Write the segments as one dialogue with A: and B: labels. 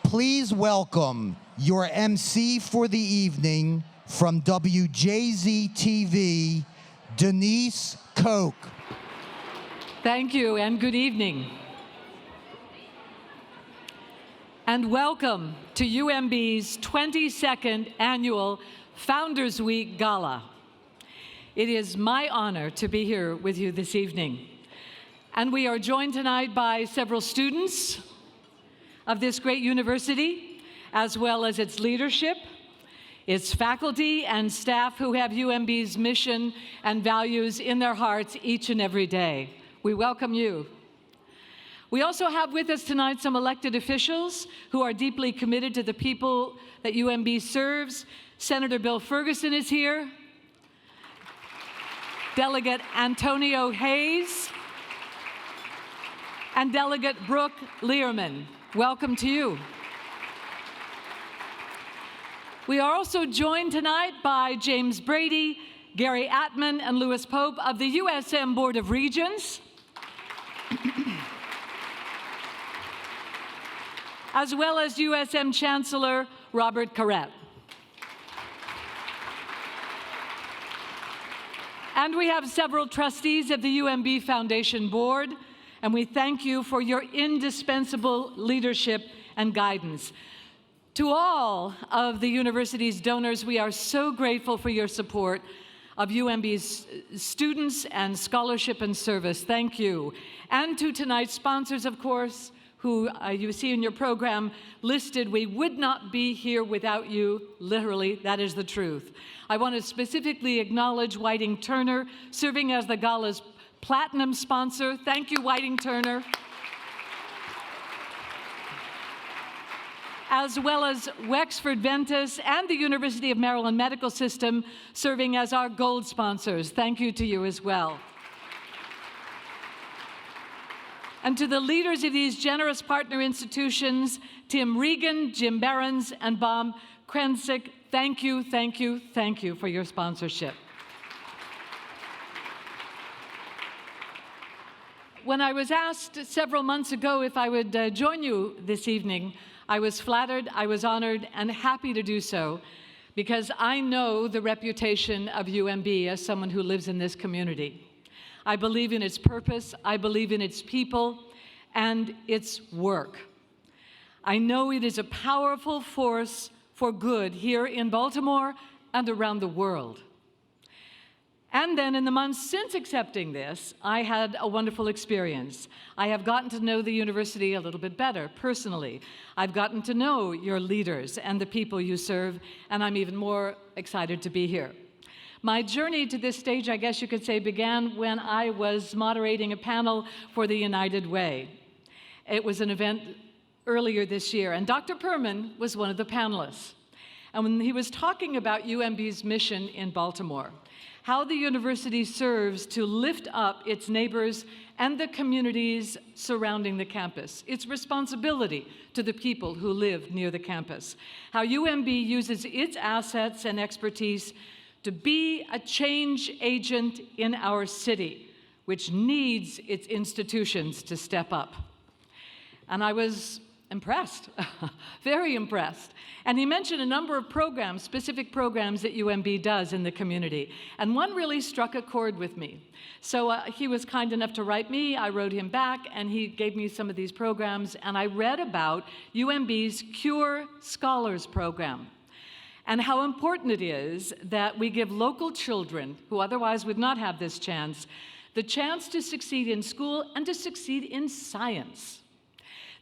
A: Please welcome your MC for the evening from WJZ-TV, Denise Koch.
B: Thank you and good evening. And welcome to UMB's 22nd Annual Founders Week Gala. It is my honor to be here with you this evening. And we are joined tonight by several students of this great university, as well as its leadership, its faculty and staff who have UMB's mission and values in their hearts each and every day. We welcome you. We also have with us tonight some elected officials who are deeply committed to the people that UMB serves. Senator Bill Ferguson is here. Delegate Antonio Hayes. And Delegate Brooke Learman. Welcome to you. We are also joined tonight by James Brady, Gary Atman, and Louis Pope of the USM Board of Regents, as well as USM Chancellor Robert Corrett. And we have several trustees of the UMB Foundation Board, and we thank you for your indispensable leadership and guidance. To all of the university's donors, we are so grateful for your support of UMB's students and scholarship and service. Thank you. And to tonight's sponsors, of course, who you see in your program listed. We would not be here without you. Literally, that is the truth. I want to specifically acknowledge Whiting Turner, serving as the Gala's Platinum sponsor. Thank you, Whiting Turner. As well as Wexford Ventus and the University of Maryland Medical System, serving as our gold sponsors. Thank you to you as well. And to the leaders of these generous partner institutions, Tim Regan, Jim Behrens, and Bob Krensick, thank you, thank you, thank you for your sponsorship. When I was asked several months ago if I would join you this evening, I was flattered, I was honored, and happy to do so, because I know the reputation of UMB as someone who lives in this community. I believe in its purpose, I believe in its people, and its work. I know it is a powerful force for good here in Baltimore and around the world. And then in the months since accepting this, I had a wonderful experience. I have gotten to know the university a little bit better personally. I've gotten to know your leaders and the people you serve, and I'm even more excited to be here. My journey to this stage, I guess you could say, began when I was moderating a panel for the United Way. It was an event earlier this year, and Dr. Perman was one of the panelists. And when he was talking about UMB's mission in Baltimore, how the university serves to lift up its neighbors and the communities surrounding the campus, its responsibility to the people who live near the campus, how UMB uses its assets and expertise to be a change agent in our city, which needs its institutions to step up. And I was impressed, very impressed. And he mentioned a number of programs, specific programs that UMB does in the community. And one really struck a chord with me. So he was kind enough to write me, I wrote him back, and he gave me some of these programs, and I read about UMB's Cure Scholars Program, and how important it is that we give local children, who otherwise would not have this chance, the chance to succeed in school and to succeed in science.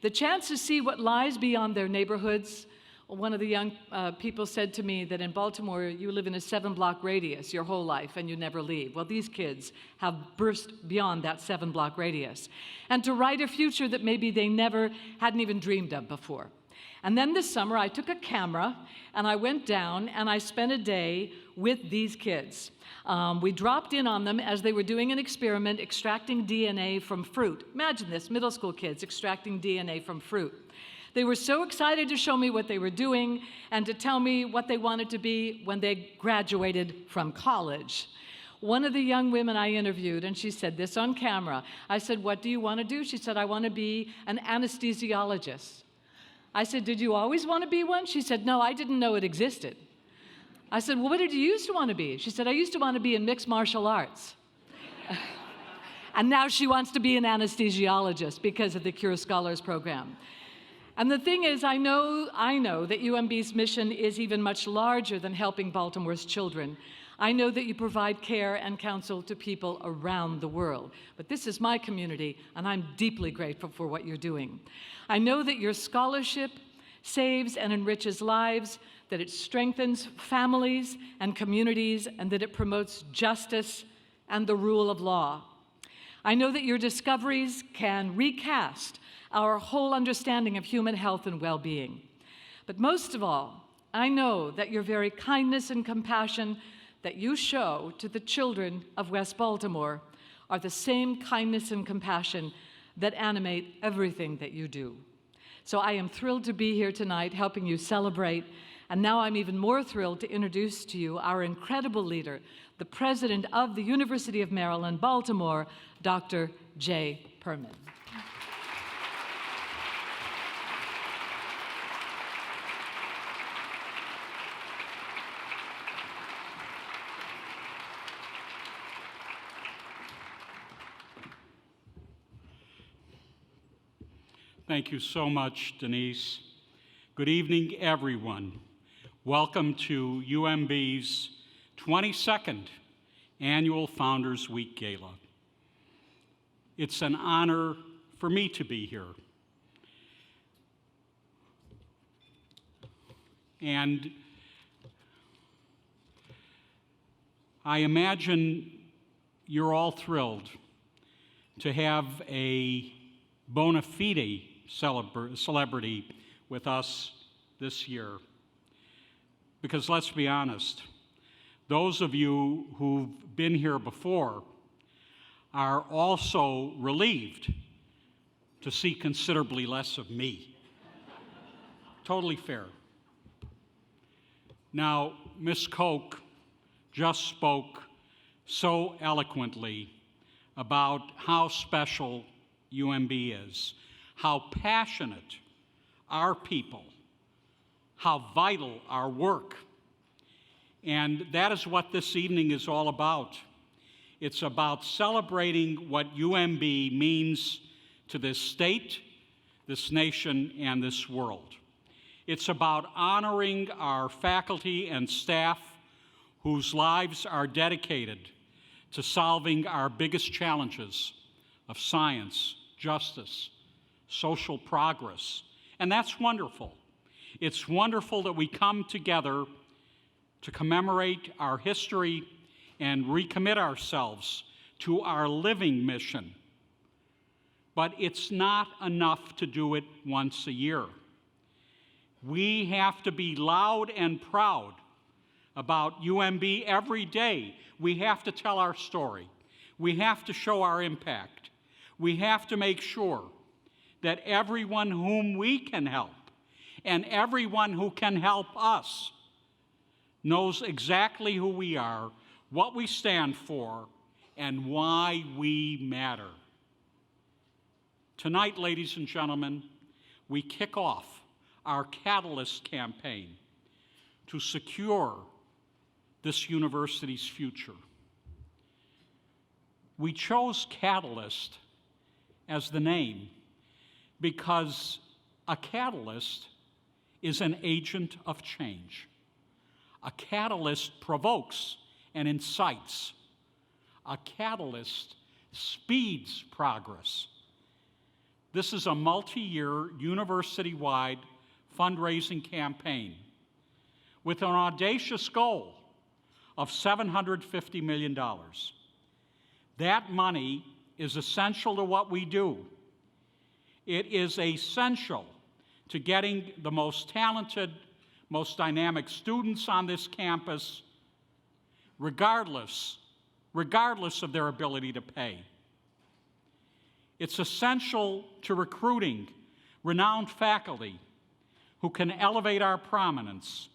B: The chance to see what lies beyond their neighborhoods. One of the young people said to me that in Baltimore, you live in a 7-block radius your whole life and you never leave. Well, these kids have burst beyond that 7-block radius. And to write a future that maybe they never hadn't even dreamed of before. And then this summer, I took a camera and I went down and I spent a day with these kids. We dropped in on them as they were doing an experiment extracting DNA from fruit. Imagine this, middle school kids extracting DNA from fruit. They were so excited to show me what they were doing and to tell me what they wanted to be when they graduated from college. One of the young women I interviewed, and she said this on camera, I said, "What do you want to do?" She said, "I want to be an anesthesiologist." I said, "Did you always want to be one?" She said, "No, I didn't know it existed." I said, "Well, what did you used to want to be?" She said, "I used to want to be in mixed martial arts." And now she wants to be an anesthesiologist because of the Cure Scholars Program. And the thing is, I know that UMB's mission is even much larger than helping Baltimore's children. I know that you provide care and counsel to people around the world. But this is my community, and I'm deeply grateful for what you're doing. I know that your scholarship saves and enriches lives, that it strengthens families and communities, and that it promotes justice and the rule of law. I know that your discoveries can recast our whole understanding of human health and well-being. But most of all, I know that your very kindness and compassion that you show to the children of West Baltimore are the same kindness and compassion that animate everything that you do. So I am thrilled to be here tonight helping you celebrate, and now I'm even more thrilled to introduce to you our incredible leader, the president of the University of Maryland, Baltimore, Dr. Jay Perman.
C: Thank you so much, Denise. Good evening, everyone. Welcome to UMB's 22nd Annual Founders Week Gala. It's an honor for me to be here. And I imagine you're all thrilled to have a bona fide celebrity with us this year. Because let's be honest, those of you who've been here before are also relieved to see considerably less of me. Totally fair. Now, Ms. Koch just spoke so eloquently about how special UMB is, how passionate our people, how vital our work. And that is what this evening is all about. It's about celebrating what UMB means to this state, this nation, and this world. It's about honoring our faculty and staff whose lives are dedicated to solving our biggest challenges of science, justice, social progress. And that's wonderful. It's wonderful that we come together to commemorate our history and recommit ourselves to our living mission. But it's not enough to do it once a year. We have to be loud and proud about UMB every day. We have to tell our story. We have to show our impact. We have to make sure that everyone whom we can help and everyone who can help us knows exactly who we are, what we stand for, and why we matter. Tonight, ladies and gentlemen, we kick off our Catalyst campaign to secure this university's future. We chose Catalyst as the name because a catalyst is an agent of change. A catalyst provokes and incites. A catalyst speeds progress. This is a multi-year, university-wide fundraising campaign with an audacious goal of $750 million. That money is essential to what we do. It is essential to getting the most talented, most dynamic students on this campus, regardless of their ability to pay. It's essential to recruiting renowned faculty who can elevate our prominence,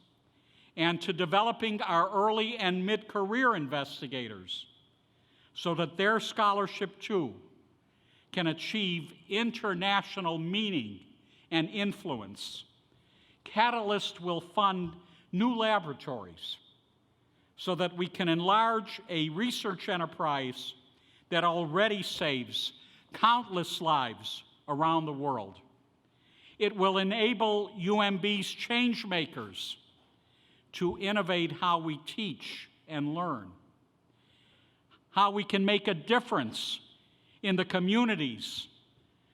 C: and to developing our early and mid-career investigators so that their scholarship, too, can achieve international meaning and influence. Catalyst will fund new laboratories so that we can enlarge a research enterprise that already saves countless lives around the world. It will enable UMB's change makers to innovate how we teach and learn, how we can make a difference in the communities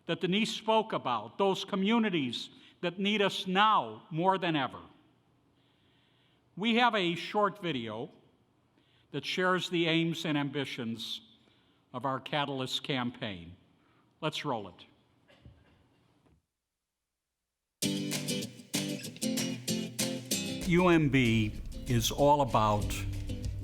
C: that Denise spoke about, those communities that need us now more than ever. We have a short video that shares the aims and ambitions of our Catalyst campaign. Let's roll it. UMB is all about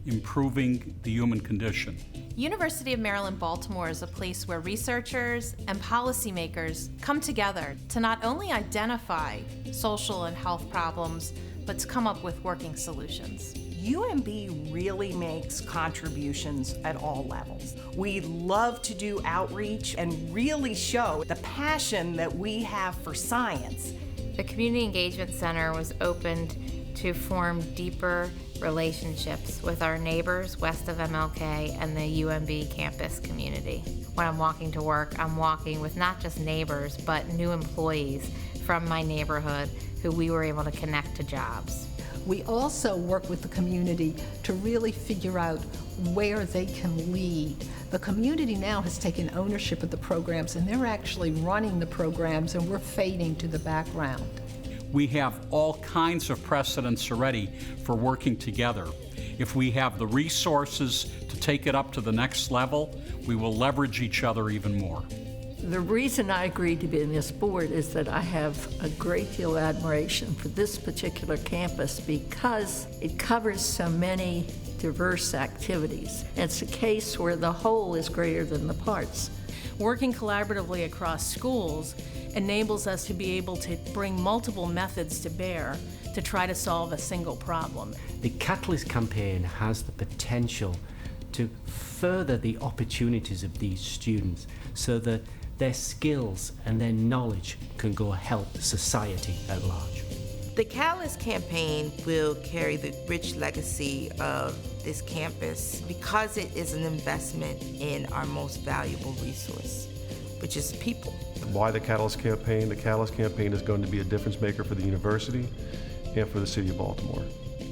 C: improving the human condition.
D: University of Maryland, Baltimore is a place where researchers and policymakers come together to not only identify social and health problems, but to come up with working solutions.
E: UMB really makes contributions at all levels. We love to do outreach and really show the passion that we have for science.
F: The Community Engagement Center was opened to form deeper relationships with our neighbors west of MLK and the UMB campus community. When I'm walking to work, I'm walking with not just neighbors, but new employees from my neighborhood who we were able to connect to jobs.
G: We also work with the community to really figure out where they can lead. The community now has taken ownership of the programs, and they're actually running the programs, and we're fading to the background.
C: We have all kinds of precedents already for working together. If we have the resources to take it up to the next level, we will leverage each other even more.
H: The reason I agreed to be in this board is that I have a great deal of admiration for this particular campus because it covers so many diverse activities. It's a case where the whole is greater than the parts.
I: Working collaboratively across schools enables us to be able to bring multiple methods to bear to try to solve a single problem.
J: The Catalyst campaign has the potential to further the opportunities of these students so that their skills and their knowledge can go help society at large.
K: The Catalyst campaign will carry the rich legacy of this campus because it is an investment in our most valuable resource, which is people.
L: Why the Catalyst campaign? The Catalyst campaign is going to be a difference maker for the university and for the city of Baltimore.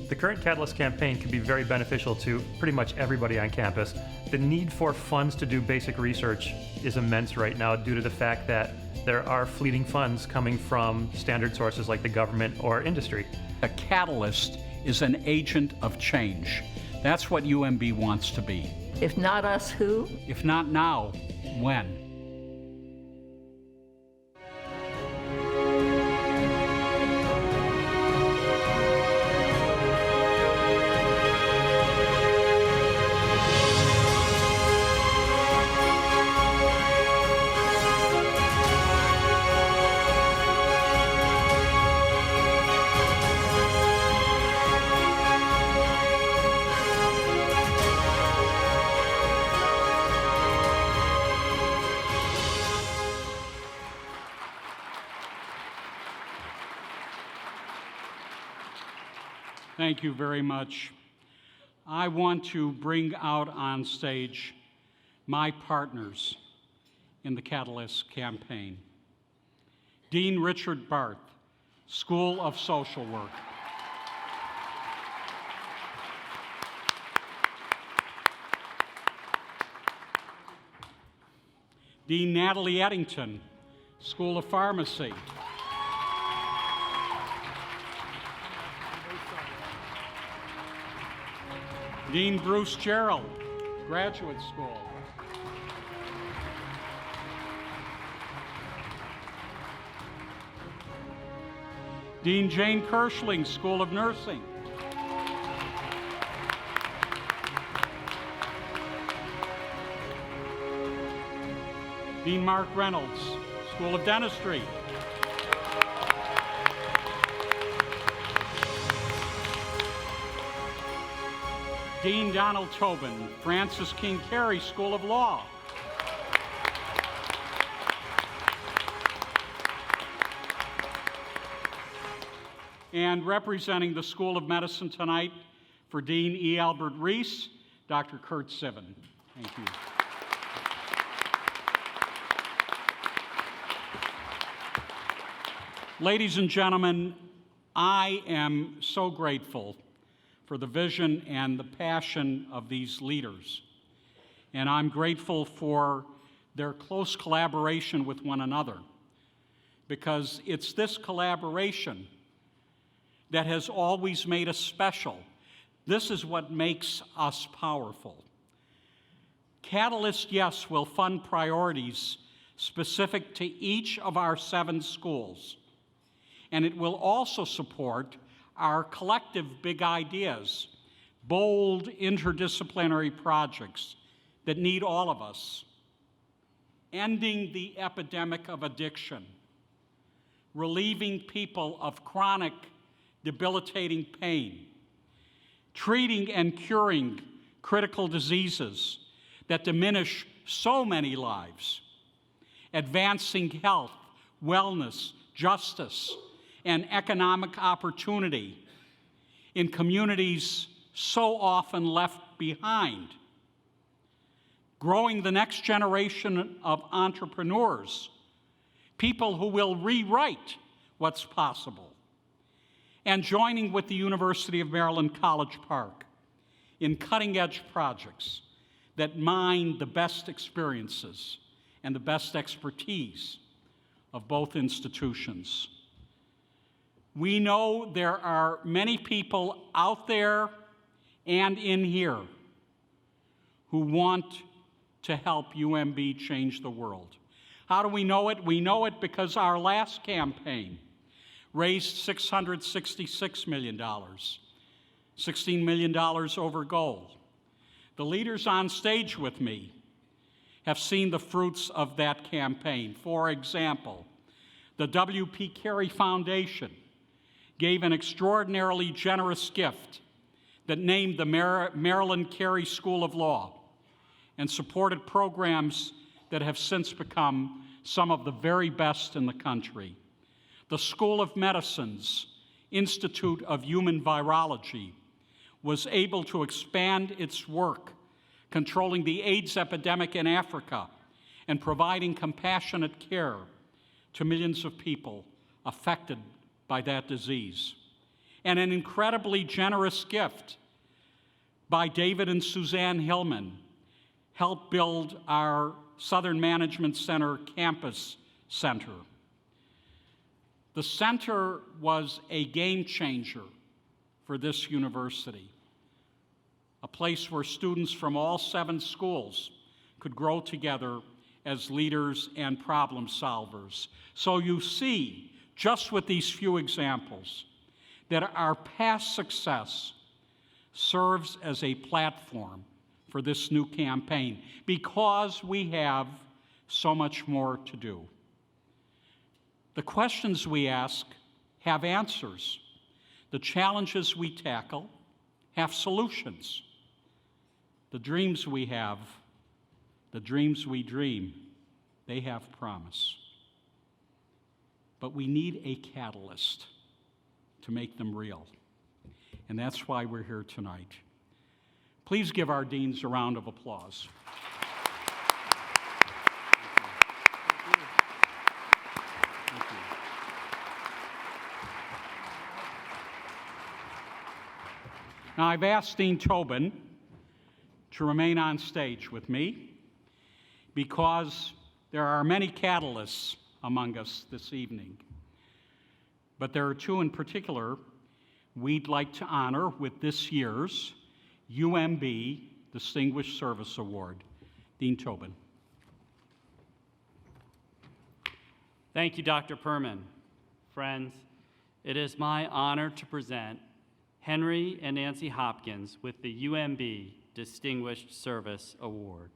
M: The current Catalyst campaign can be very beneficial to pretty much everybody on campus. The need for funds to do basic research is immense right now due to the fact that there are fleeting funds coming from standard sources like the government or industry.
C: A catalyst is an agent of change. That's what UMB wants to be.
H: If not us, who?
C: If not now, when? Thank you very much. I want to bring out on stage my partners in the Catalyst campaign. Dean Richard Barth, School of Social Work. Dean Natalie Eddington, School of Pharmacy. Dean Bruce Gerald, Graduate School. Dean Jane Kirschling, School of Nursing. Dean Mark Reynolds, School of Dentistry. Dean Donald Tobin, Francis King Carey School of Law. And representing the School of Medicine tonight for Dean E. Albert Reese, Dr. Kurt Siven. Thank you. Ladies and gentlemen, I am so grateful for the vision and the passion of these leaders. And I'm grateful for their close collaboration with one another, because it's this collaboration that has always made us special. This is what makes us powerful. Catalyst, yes, will fund priorities specific to each of our 7 schools. And it will also support our collective big ideas, bold interdisciplinary projects that need all of us. Ending the epidemic of addiction, relieving people of chronic, debilitating pain, treating and curing critical diseases that diminish so many lives, advancing health, wellness, justice, and economic opportunity in communities so often left behind, growing the next generation of entrepreneurs, people who will rewrite what's possible, and joining with the University of Maryland College Park in cutting-edge projects that mine the best experiences and the best expertise of both institutions. We know there are many people out there and in here who want to help UMB change the world. How do we know it? We know it because our last campaign raised $666 million, $16 million over goal. The leaders on stage with me have seen the fruits of that campaign. For example, the W.P. Carey Foundation gave an extraordinarily generous gift that named the Maryland Carey School of Law and supported programs that have since become some of the very best in the country. The School of Medicine's Institute of Human Virology was able to expand its work controlling the AIDS epidemic in Africa and providing compassionate care to millions of people affected by that disease. And an incredibly generous gift by David and Suzanne Hillman helped build our Southern Management Center Campus Center. The center was a game changer for this university, a place where students from all 7 schools could grow together as leaders and problem solvers. So you see, just with these few examples, that our past success serves as a platform for this new campaign because we have so much more to do. The questions we ask have answers. The challenges we tackle have solutions. The dreams we have, the dreams we dream, they have promise. But we need a catalyst to make them real. And that's why we're here tonight. Please give our deans a round of applause. Thank you. Now, I've asked Dean Tobin to remain on stage with me because there are many catalysts among us this evening. But there are 2 in particular we'd like to honor with this year's UMB Distinguished Service Award. Dean Tobin.
N: Thank you, Dr. Perman. Friends, it is my honor to present Henry and Nancy Hopkins with the UMB Distinguished Service Award.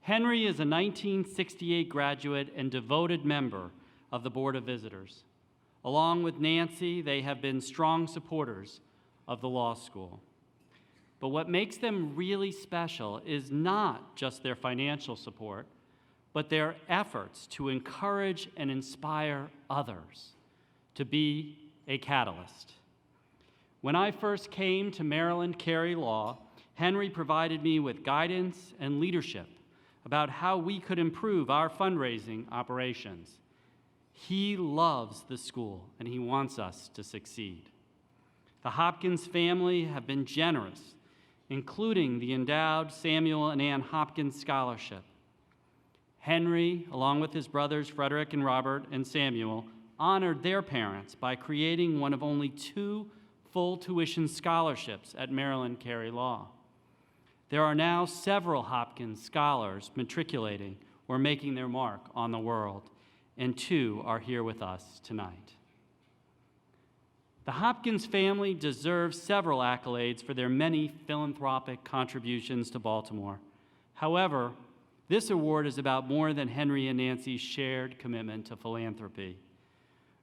N: Henry is a 1968 graduate and devoted member of the Board of Visitors. Along with Nancy, they have been strong supporters of the law school. But what makes them really special is not just their financial support, but their efforts to encourage and inspire others to be a catalyst. When I first came to Maryland Carey Law, Henry provided me with guidance and leadership about how we could improve our fundraising operations. He loves the school and he wants us to succeed. The Hopkins family have been generous, including the endowed Samuel and Ann Hopkins Scholarship. Henry, along with his brothers Frederick and Robert and Samuel, honored their parents by creating one of only 2 full tuition scholarships at Maryland Carey Law. There are now several Hopkins scholars matriculating or making their mark on the world, and 2 are here with us tonight. The Hopkins family deserves several accolades for their many philanthropic contributions to Baltimore. However, this award is about more than Henry and Nancy's shared commitment to philanthropy.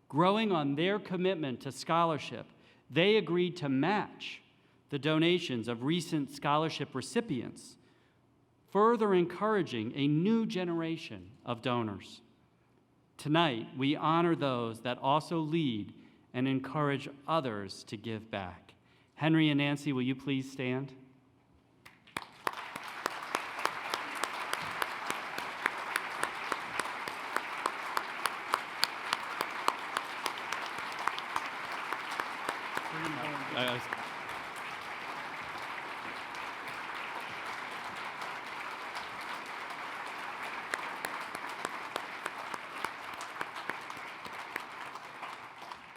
N: Growing on their commitment to scholarship, they agreed to match the donations of recent scholarship recipients, further encouraging a new generation of donors. Tonight, we honor those that also lead and encourage others to give back. Henry and Nancy, will you please stand?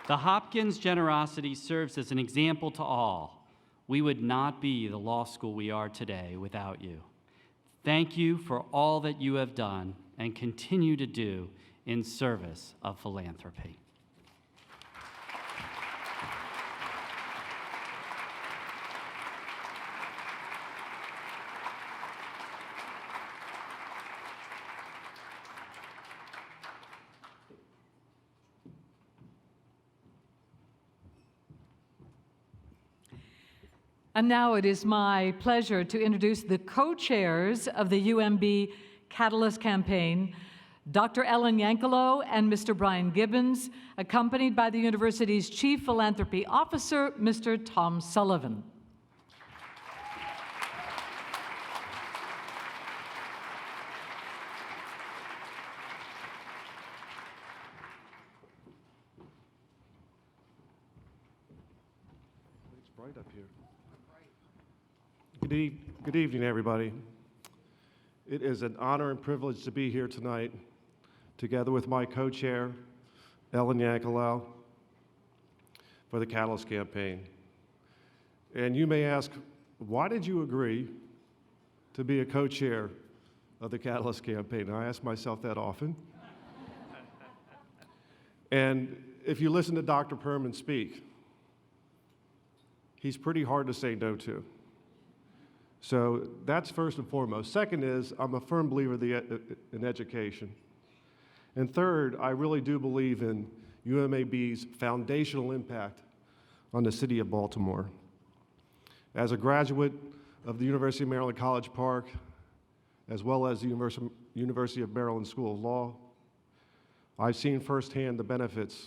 N: The Hopkins generosity serves as an example to all. We would not be the law school we are today without you. Thank you for all that you have done and continue to do in service of philanthropy.
B: And now it is my pleasure to introduce the co-chairs of the UMB Catalyst Campaign, Dr. Ellen Yankelo and Mr. Brian Gibbons, accompanied by the university's Chief Philanthropy Officer, Mr. Tom Sullivan.
L: It's bright up here. Good evening, everybody. It is an honor and privilege to be here tonight, together with my co-chair, Ellen Yankelo, for the Catalyst Campaign. And you may ask, why did you agree to be a co-chair of the Catalyst Campaign? I ask myself that often. And if you listen to Dr. Perman speak, he's pretty hard to say no to. So that's first and foremost. Second is, I'm a firm believer in education. And third, I really do believe in UMAB's foundational impact on the city of Baltimore. As a graduate of the University of Maryland College Park, as well as the University of Maryland School of Law, I've seen firsthand the benefits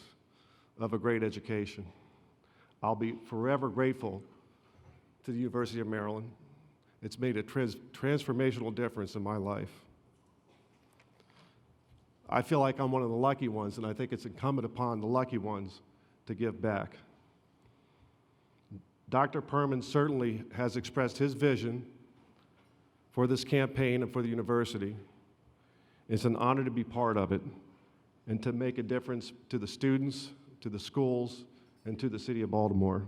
L: of a great education. I'll be forever grateful to the University of Maryland. It's made a transformational difference in my life. I feel like I'm one of the lucky ones, and I think it's incumbent upon the lucky ones to give back. Dr. Perman certainly has expressed his vision for this campaign and for the university. It's an honor to be part of it and to make a difference to the students, to the schools, and to the city of Baltimore.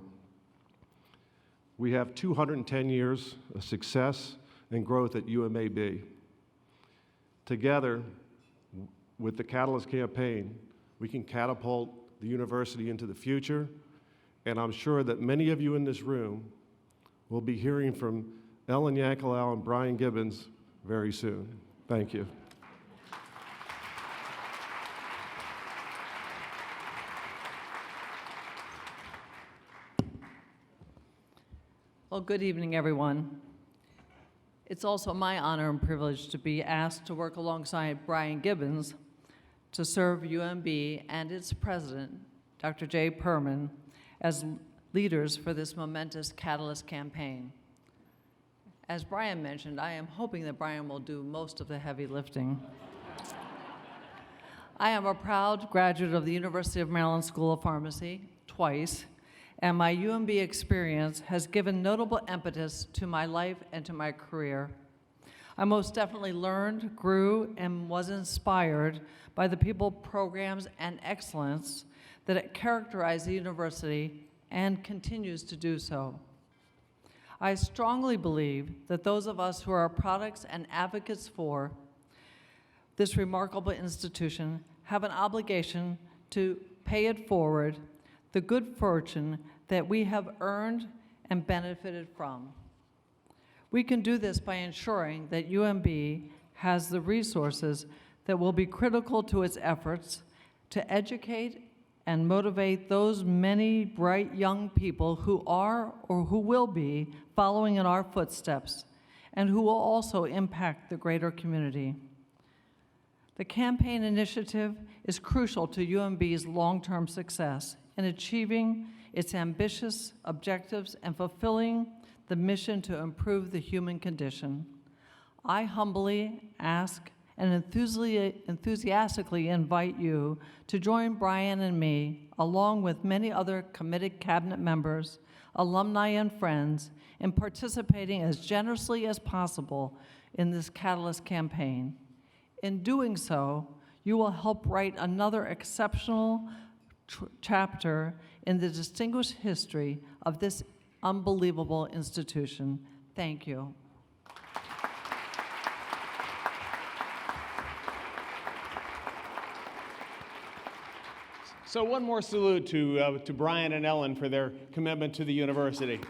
L: We have 210 years of success and growth at UMAB. Together, with the Catalyst Campaign, we can catapult the university into the future, and I'm sure that many of you in this room will be hearing from Ellen Yankelo and Brian Gibbons very soon. Thank you.
O: Well, good evening, everyone. It's also my honor and privilege to be asked to work alongside Brian Gibbons to serve UMB and its president, Dr. J. Perman, as leaders for this momentous Catalyst campaign. As Brian mentioned, I am hoping that Brian will do most of the heavy lifting. I am a proud graduate of the University of Maryland School of Pharmacy, twice, and my UMB experience has given notable impetus to my life and to my career. I most definitely learned, grew, and was inspired by the people, programs, and excellence that characterize the university and continues to do so. I strongly believe that those of us who are products and advocates for this remarkable institution have an obligation to pay it forward the good fortune that we have earned and benefited from. We can do this by ensuring that UMB has the resources that will be critical to its efforts to educate and motivate those many bright young people who are or who will be following in our footsteps and who will also impact the greater community. The campaign initiative is crucial to UMB's long-term success in achieving its ambitious objectives and fulfilling the mission to improve the human condition. I humbly ask and enthusiastically invite you to join Brian and me, along with many other committed cabinet members, alumni, and friends, in participating as generously as possible in this Catalyst campaign. In doing so, you will help write another exceptional chapter in the distinguished history of this unbelievable institution. Thank you.
P: So one more salute to Brian and Ellen for their commitment to the university.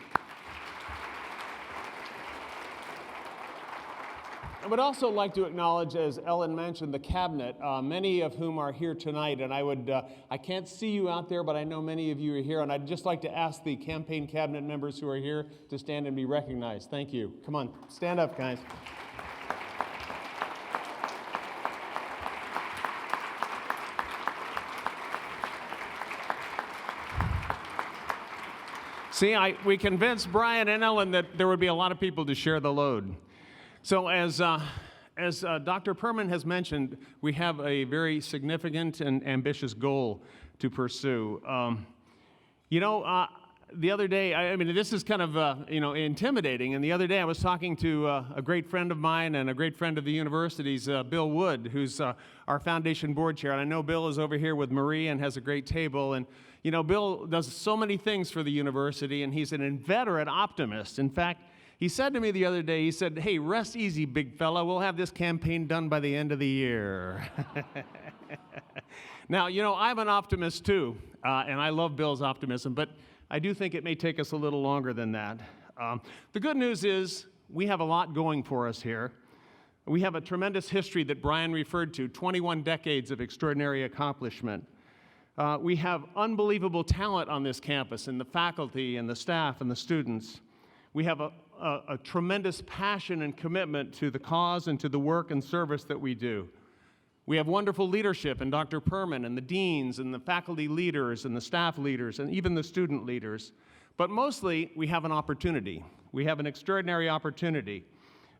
P: I would also like to acknowledge, as Ellen mentioned, the cabinet, many of whom are here tonight. And I can't see you out there, but I know many of you are here. And I'd just like to ask the campaign cabinet members who are here to stand and be recognized. Thank you. Come on, stand up, guys. See, we convinced Brian and Ellen that there would be a lot of people to share the load. So as Dr. Perman has mentioned, we have a very significant and ambitious goal to pursue. The other day, I mean, this is kind of, intimidating. And the other day I was talking to a great friend of mine and a great friend of the university's, Bill Wood, who's our foundation board chair. And I know Bill is over here with Marie and has a great table. And, Bill does so many things for the university, and he's an inveterate optimist. In fact, he said to me the other day, he said, "Hey, rest easy, big fella. We'll have this campaign done by the end of the year." Now, I'm an optimist too, and I love Bill's optimism, but I do think it may take us a little longer than that. The good news is we have a lot going for us here. We have a tremendous history that Brian referred to, 21 decades of extraordinary accomplishment. We have unbelievable talent on this campus in the faculty and the staff and the students. We have a tremendous passion and commitment to the cause and to the work and service that we do. We have wonderful leadership in Dr. Perman and the deans and the faculty leaders and the staff leaders and even the student leaders. But mostly, we have an opportunity. We have an extraordinary opportunity.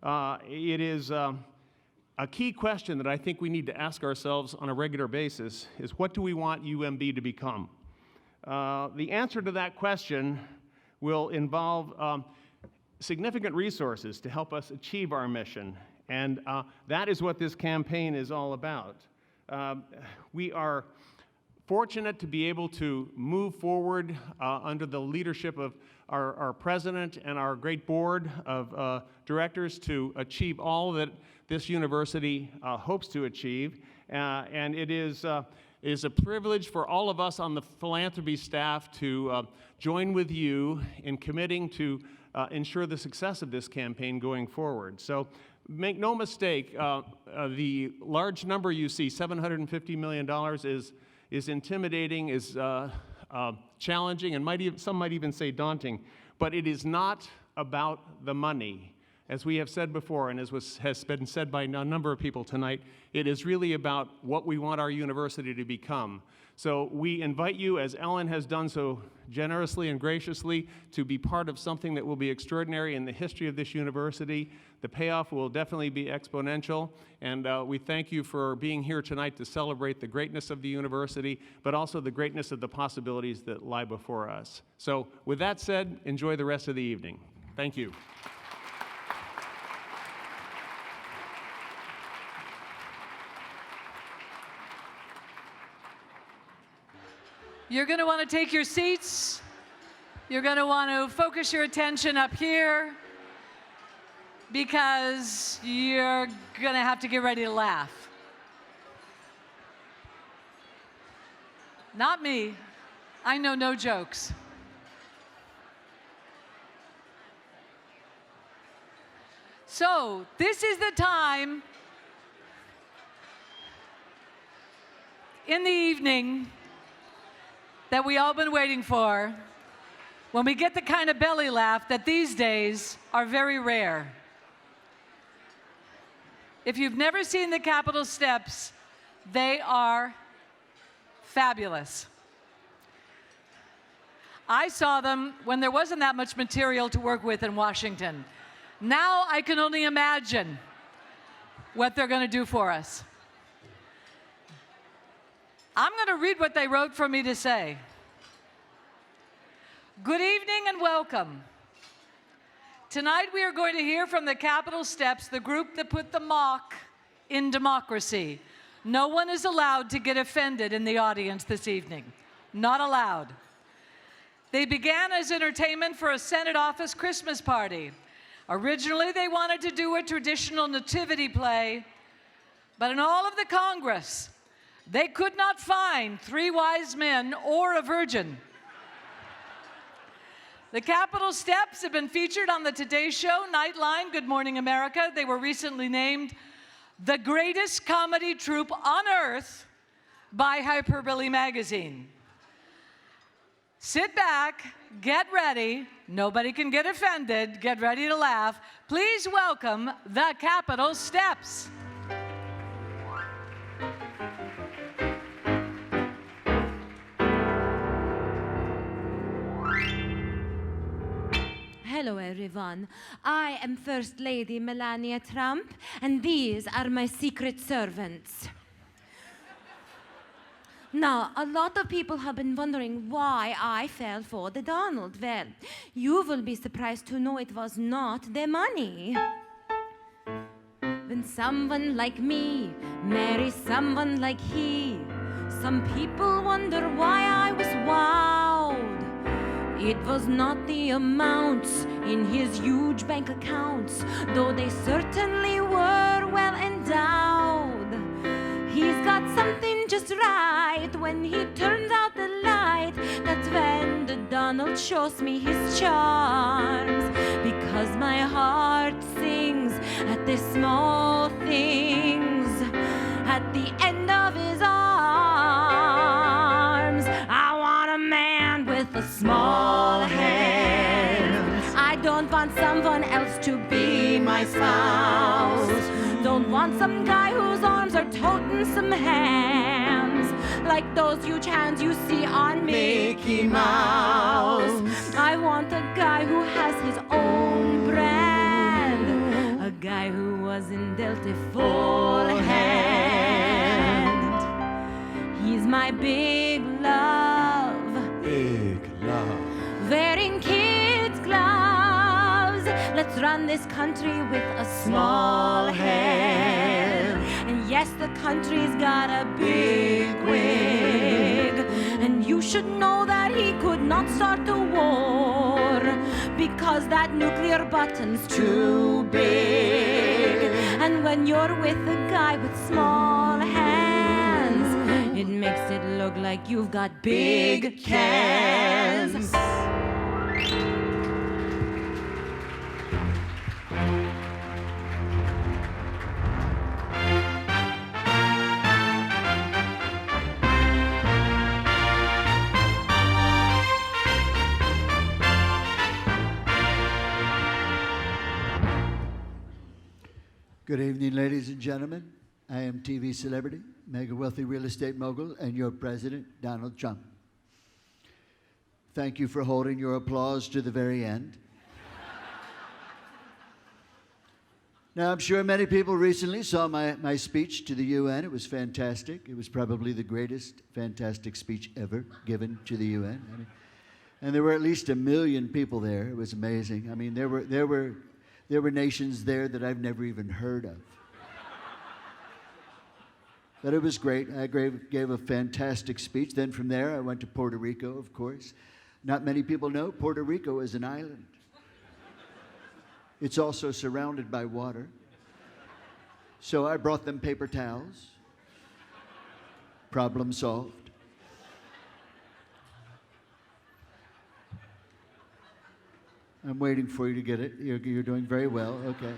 P: It is a key question that I think we need to ask ourselves on a regular basis is, what do we want UMB to become? The answer to that question will involve significant resources to help us achieve our mission. And that is what this campaign is all about. We are fortunate to be able to move forward under the leadership of our president and our great board of directors to achieve all that this university hopes to achieve. And it is a privilege for all of us on the philanthropy staff to join with you in committing to ensure the success of this campaign going forward. So make no mistake, the large number you see, $750 million, is intimidating, is challenging, and some might even say daunting. But it is not about the money. As we have said before, and as has been said by a number of people tonight, it is really about what we want our university to become. So we invite you, as Ellen has done so generously and graciously, to be part of something that will be extraordinary in the history of this university. The payoff will definitely be exponential, and we thank you for being here tonight to celebrate the greatness of the university, but also the greatness of the possibilities that lie before us. So with that said, enjoy the rest of the evening. Thank you.
B: You're going to want to take your seats. You're going to want to focus your attention up here because you're going to have to get ready to laugh. Not me. I know no jokes. So, this is the time in the evening that we all been waiting for, when we get the kind of belly laugh that these days are very rare. If you've never seen the Capitol steps, they are fabulous. I saw them when there wasn't that much material to work with in Washington. Now I can only imagine what they're going to do for us. I'm going to read what they wrote for me to say. Good evening and welcome. Tonight we are going to hear from the Capitol steps, the group that put the mock in democracy. No one is allowed to get offended in the audience this evening. Not allowed. They began as entertainment for a Senate office Christmas party. Originally, they wanted to do a traditional nativity play, but in all of the Congress, they could not find 3 wise men or a virgin. The Capitol steps have been featured on the Today Show, Nightline, Good Morning America. They were recently named the greatest comedy troupe on earth by Hyperbole magazine. Sit back, get ready. Nobody can get offended. Get ready to laugh. Please welcome the Capitol steps.
Q: Hello everyone, I am First Lady Melania Trump, and these are my secret servants. Now, a lot of people have been wondering why I fell for the Donald. Well, you will be surprised to know it was not the money. When someone like me marries someone like he, some people wonder why I was wowed. It was not the amounts in his huge bank accounts, though they certainly were well endowed. He's got something just right when he turns out the light. That's when the Donald shows me his charms, because my heart sings at the small things at the end of his arms. I want a man with a small hand. I don't want someone else to be my spouse. Don't want some guy whose arms are toting some hams, like those huge hands you see on Mickey Mouse. I want a guy who has his own brand, a guy who wasn't dealt a full hand. He's my big love.
A: Big love.
Q: Wearing kids' gloves. Let's run this country with a small hand. And yes, the country's got a big wig. And you should know that he could not start a war, because that nuclear button's too big. And when you're with a guy with small hands, it makes it look like you've got big cans.
R: Good evening, ladies and gentlemen. I am TV celebrity, mega wealthy real estate mogul, and your president, Donald Trump. Thank you for holding your applause to the very end. Now, I'm sure many people recently saw my speech to the UN. It was fantastic. It was probably the greatest fantastic speech ever given to the UN. I mean, and there were at least 1 million people there. It was amazing. I mean, there were nations there that I've never even heard of. But it was great. I gave a fantastic speech. Then from there, I went to Puerto Rico, of course. Not many people know Puerto Rico is an island. It's also surrounded by water. So I brought them paper towels. Problem solved. I'm waiting for you to get it. You're doing very well. Okay.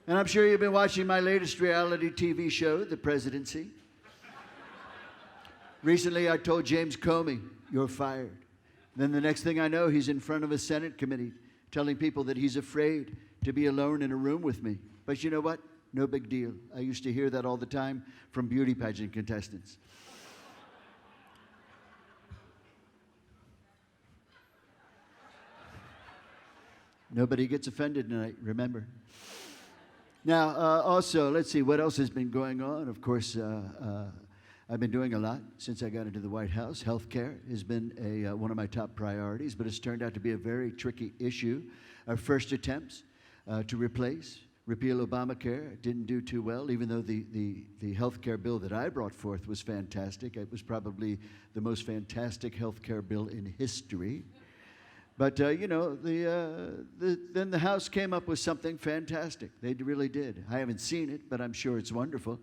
R: And I'm sure you've been watching my latest reality TV show, The Presidency. Recently, I told James Comey, you're fired. Then the next thing I know, he's in front of a Senate committee telling people that he's afraid to be alone in a room with me. But you know what? No big deal. I used to hear that all the time from beauty pageant contestants. Nobody gets offended tonight, remember. Now, also, let's see, what else has been going on? Of course, I've been doing a lot since I got into the White House. Healthcare has been one of my top priorities, but it's turned out to be a very tricky issue. Our first attempts to repeal Obamacare didn't do too well, even though the health care bill that I brought forth was fantastic. It was probably the most fantastic health care bill in history. But, you know, then the House came up with something fantastic. They really did. I haven't seen it, but I'm sure it's wonderful.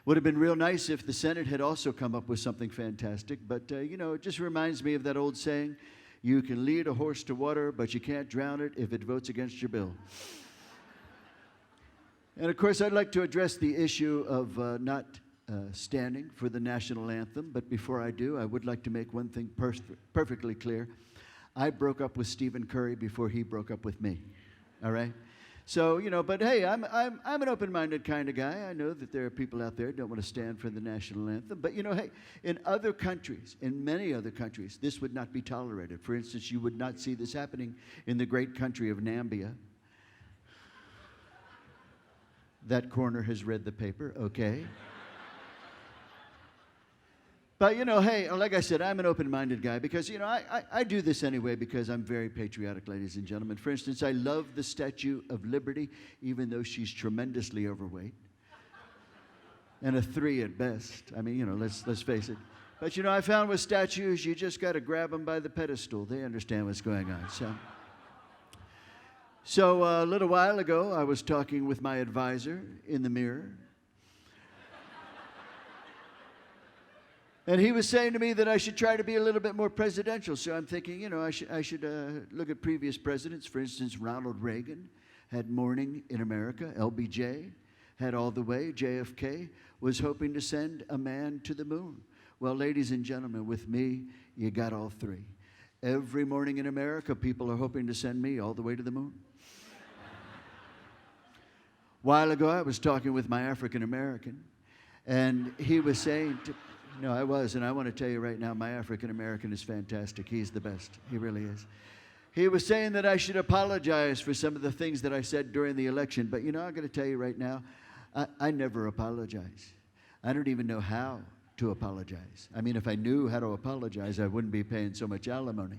R: Would have been real nice if the Senate had also come up with something fantastic. But, you know, it just reminds me of that old saying, you can lead a horse to water, but you can't drown it if it votes against your bill. And, of course, I'd like to address the issue of not standing for the national anthem. But before I do, I would like to make one thing perfectly clear. I broke up with Stephen Curry before he broke up with me, all right? So, you know, but hey, I'm an open-minded kind of guy. I know that there are people out there who don't want to stand for the national anthem. But, you know, hey, in other countries, in many other countries, this would not be tolerated. For instance, you would not see this happening in the great country of Namibia. That corner has read the paper, okay. But, you know, hey, like I said, I'm an open-minded guy because, you know, I do this anyway because I'm very patriotic, ladies and gentlemen. For instance, I love the Statue of Liberty, even though she's tremendously overweight. And a 3 at best. I mean, you know, let's face it. But, you know, I found with statues, you just got to grab them by the pedestal. They understand what's going on, So a little while ago, I was talking with my advisor in the mirror. And he was saying to me that I should try to be a little bit more presidential. So I'm thinking, you know, I should look at previous presidents. For instance, Ronald Reagan had Morning in America. LBJ had All the Way. JFK was hoping to send a man to the moon. Well, ladies and gentlemen, with me, you got all 3. Every morning in America, people are hoping to send me all the way to the moon. A while ago, I was talking with my African American, and he was saying to No, I was, and I want to tell you right now, my African American is fantastic. He's the best. He really is. He was saying that I should apologize for some of the things that I said during the election, but you know, I'm going to tell you right now, I never apologize. I don't even know how to apologize. I mean, if I knew how to apologize, I wouldn't be paying so much alimony.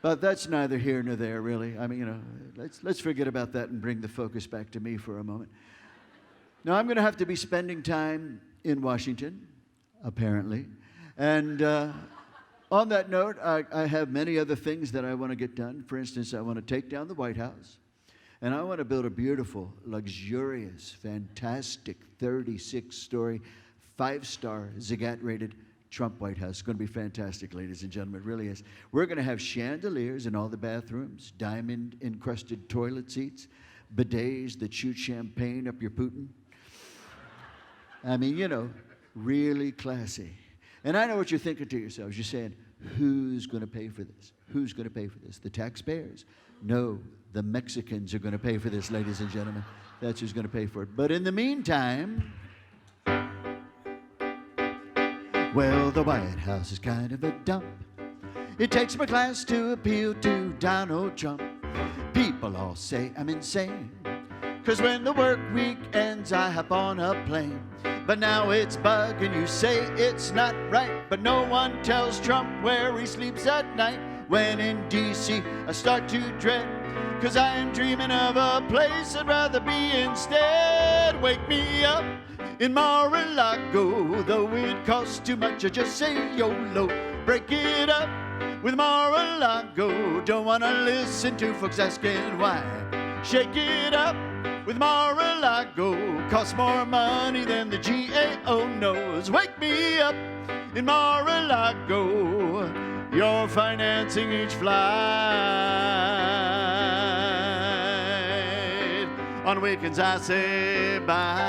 R: But that's neither here nor there, really. I mean, you know, let's forget about that and bring the focus back to me for a moment. Now, I'm going to have to be spending time in Washington, apparently. And on that note, I have many other things that I want to get done. For instance, I want to take down the White House. And I want to build a beautiful, luxurious, fantastic 36-story, 5-star, Zagat-rated Trump White House. It's going to be fantastic, ladies and gentlemen. It really is. We're going to have chandeliers in all the bathrooms, diamond-encrusted toilet seats, bidets that shoot champagne up your Putin. I mean, you know, really classy. And I know what you're thinking to yourselves. You're saying, who's going to pay for this? Who's going to pay for this? The taxpayers? No, the Mexicans are going to pay for this, ladies and gentlemen. That's who's going to pay for it. But in the meantime, well, the White House is kind of a dump. It takes my class to appeal to Donald Trump. People all say I'm insane, 'cause when the work week ends, I hop on a plane. But now it's bugging you, say it's not right. But no one tells Trump where he sleeps at night. When in D.C. I start to dread, 'cause I am dreaming of a place I'd rather be instead. Wake me up in Mar-a-Lago, though it costs too much, I just say YOLO. Break it up with Mar-a-Lago, don't wanna listen to folks asking why. Shake it up with Mar-a-Lago, costs more money than the GAO knows. Wake me up in Mar-a-Lago, you're financing each flight. On weekends I say bye.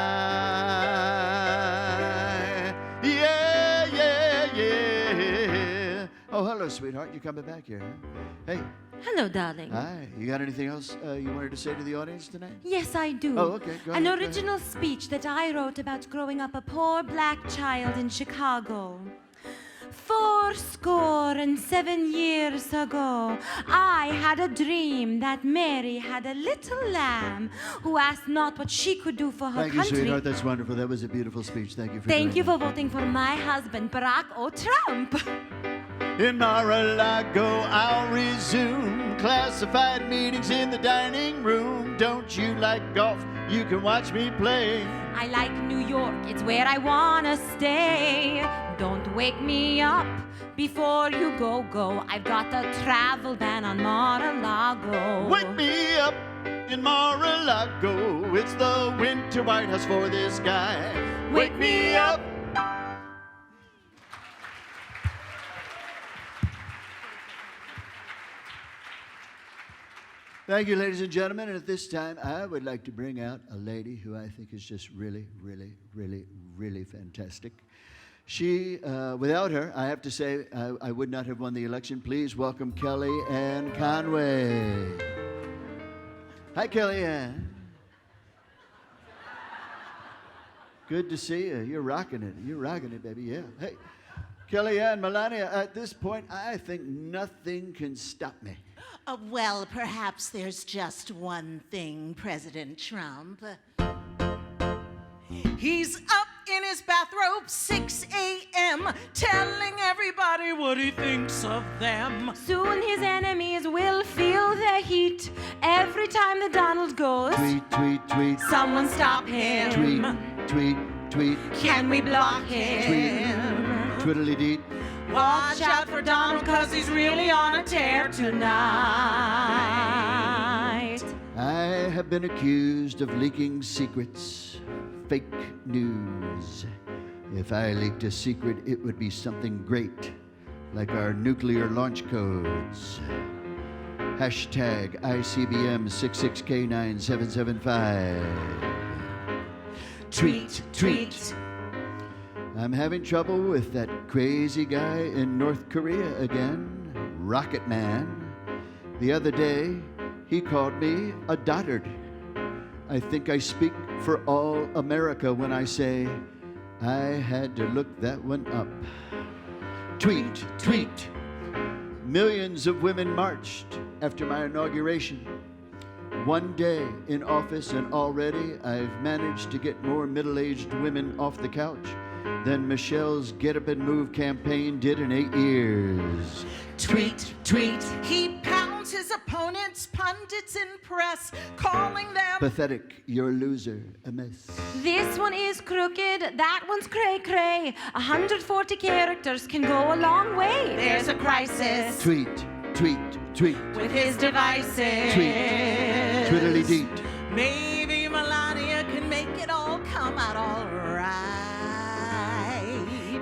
R: Yeah, yeah, yeah. Oh, hello, sweetheart. You coming back here, huh? Hey.
Q: Hello, darling.
R: Hi. You got anything else you wanted to say to the audience tonight?
Q: Yes, I do.
R: Oh, okay. Go ahead.
Q: An original speech that I wrote about growing up a poor black child in Chicago. 77 years ago, I had a dream that Mary had a little lamb who asked not what she could do for her
R: Thank
Q: country.
R: you, sweetheart. That's wonderful. That was a beautiful speech. Thank you for
Q: Thank
R: doing
Q: you
R: that.
Q: for voting for my husband, Barack Trump.
R: In Mar-a-Lago, I'll resume classified meetings in the dining room. Don't you like golf? You can watch me play.
Q: I like New York, it's where I wanna stay. Don't wake me up before you go. I've got a travel ban on Mar-a-Lago.
R: Wake me up in Mar-a-Lago. It's the winter White House for this guy. Wake me up. Thank you, ladies and gentlemen. And at this time, I would like to bring out a lady who I think is just really, really, really, really fantastic. She, without her, I have to say, I would not have won the election. Please welcome Kelly Ann Conway. Hi, Kelly Ann. Good to see you. You're rocking it. You're rocking it, baby. Yeah. Hey, Kelly Ann, Melania, at this point, I think nothing can stop me.
S: Well, perhaps there's just one thing, President Trump. He's up in his bathrobe, 6 a.m., telling everybody what he thinks of them.
Q: Soon his enemies will feel the heat every time the Donald goes.
R: Tweet, tweet, tweet.
S: Someone stop him.
R: Tweet, tweet, tweet.
S: Can we block him?
R: Tweet, twiddly-deet.
S: Watch out for Donald, 'cause he's really on a tear tonight.
R: I have been accused of leaking secrets, fake news. If I leaked a secret, it would be something great, like our nuclear launch codes. Hashtag ICBM 66K9775. Tweet, tweet. I'm having trouble with that crazy guy in North Korea again, Rocket Man. The other day, he called me a dotard. I think I speak for all America when I say I had to look that one up. Tweet, tweet. Millions of women marched after my inauguration. One day in office and already I've managed to get more middle-aged women off the couch than Michelle's Get Up and Move campaign did in 8 years.
S: Tweet, tweet. He pounds his opponents, pundits in press, calling them
R: Pathetic, you're a loser, a mess.
Q: This one is crooked, that one's cray-cray. 140 characters can go a long way.
S: There's a crisis.
R: Tweet, tweet, tweet.
S: With his devices.
R: Tweet, twiddly-deet.
S: Maybe Melania can make it all come out all right.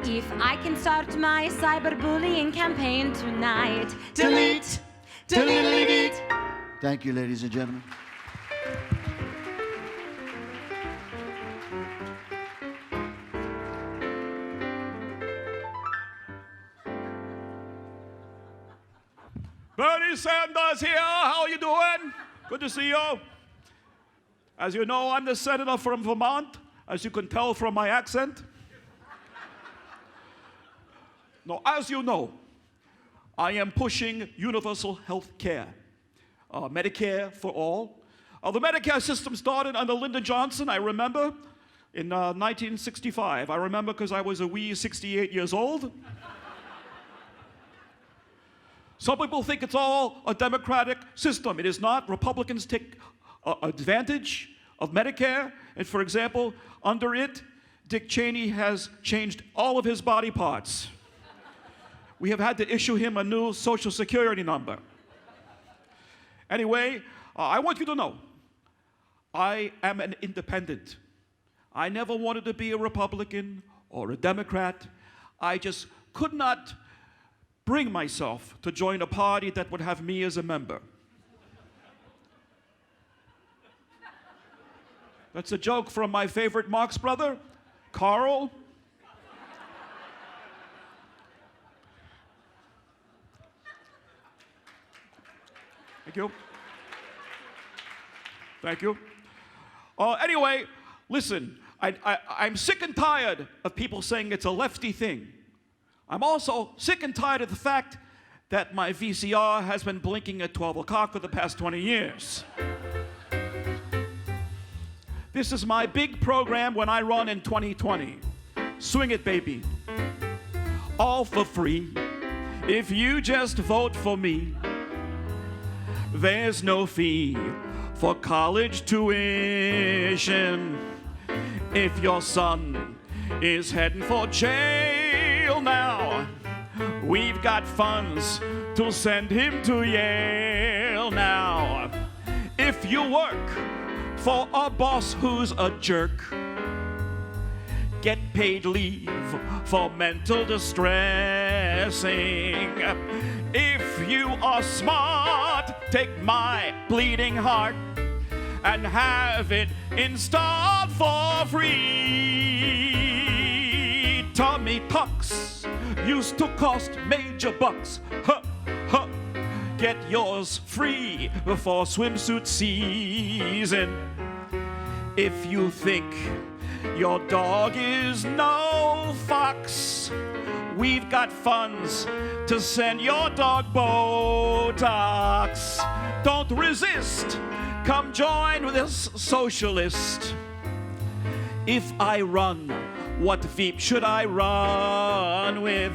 Q: If I can start my cyberbullying campaign tonight.
S: Delete, delete.
R: Thank you, ladies and gentlemen.
T: Bernie Sanders here. How are you doing? Good to see you. As you know, I'm the senator from Vermont, as you can tell from my accent. Now, as you know, I am pushing universal health care, Medicare for all. The Medicare system started under Lyndon Johnson, I remember, in 1965. I remember because I was a wee 68 years old. Some people think it's all a Democratic system. It is not. Republicans take advantage of Medicare. And for example, under it, Dick Cheney has changed all of his body parts. We have had to issue him a new Social Security number. Anyway, I want you to know, I am an independent. I never wanted to be a Republican or a Democrat. I just could not bring myself to join a party that would have me as a member. That's a joke from my favorite Marx brother, Carl. Thank you. Thank you. Anyway, listen, I'm sick and tired of people saying it's a lefty thing. I'm also sick and tired of the fact that my VCR has been blinking at 12 o'clock for the past 20 years. This is my big program when I run in 2020. Swing it, baby. All for free. If you just vote for me, there's no fee for college tuition. If your son is heading for jail now, we've got funds to send him to Yale now. If you work for a boss who's a jerk, get paid leave for mental distressing. If you are smart, take my bleeding heart and have it installed for free. Tummy tucks used to cost major bucks. Huh, huh. Get yours free before swimsuit season. If you think your dog is no fox, we've got funds to send your dog Botox. Don't resist. Come join with this socialist. If I run, what Veep should I run with?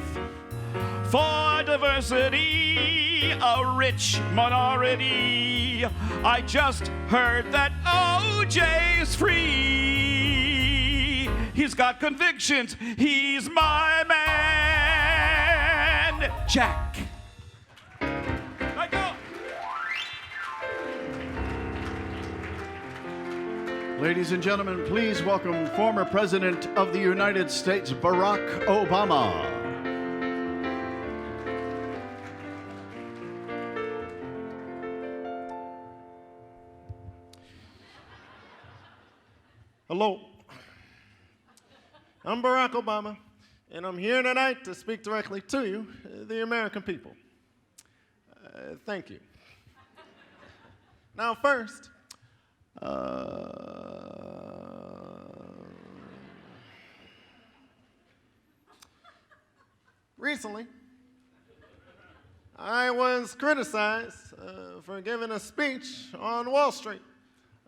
T: For diversity, a rich minority. I just heard that OJ's free. He's got convictions. He's my man, Jack.
U: Ladies and gentlemen, please welcome former President of the United States, Barack Obama.
V: Hello, I'm Barack Obama, and I'm here tonight to speak directly to you, the American people. Thank you. Now first, recently, I was criticized for giving a speech on Wall Street,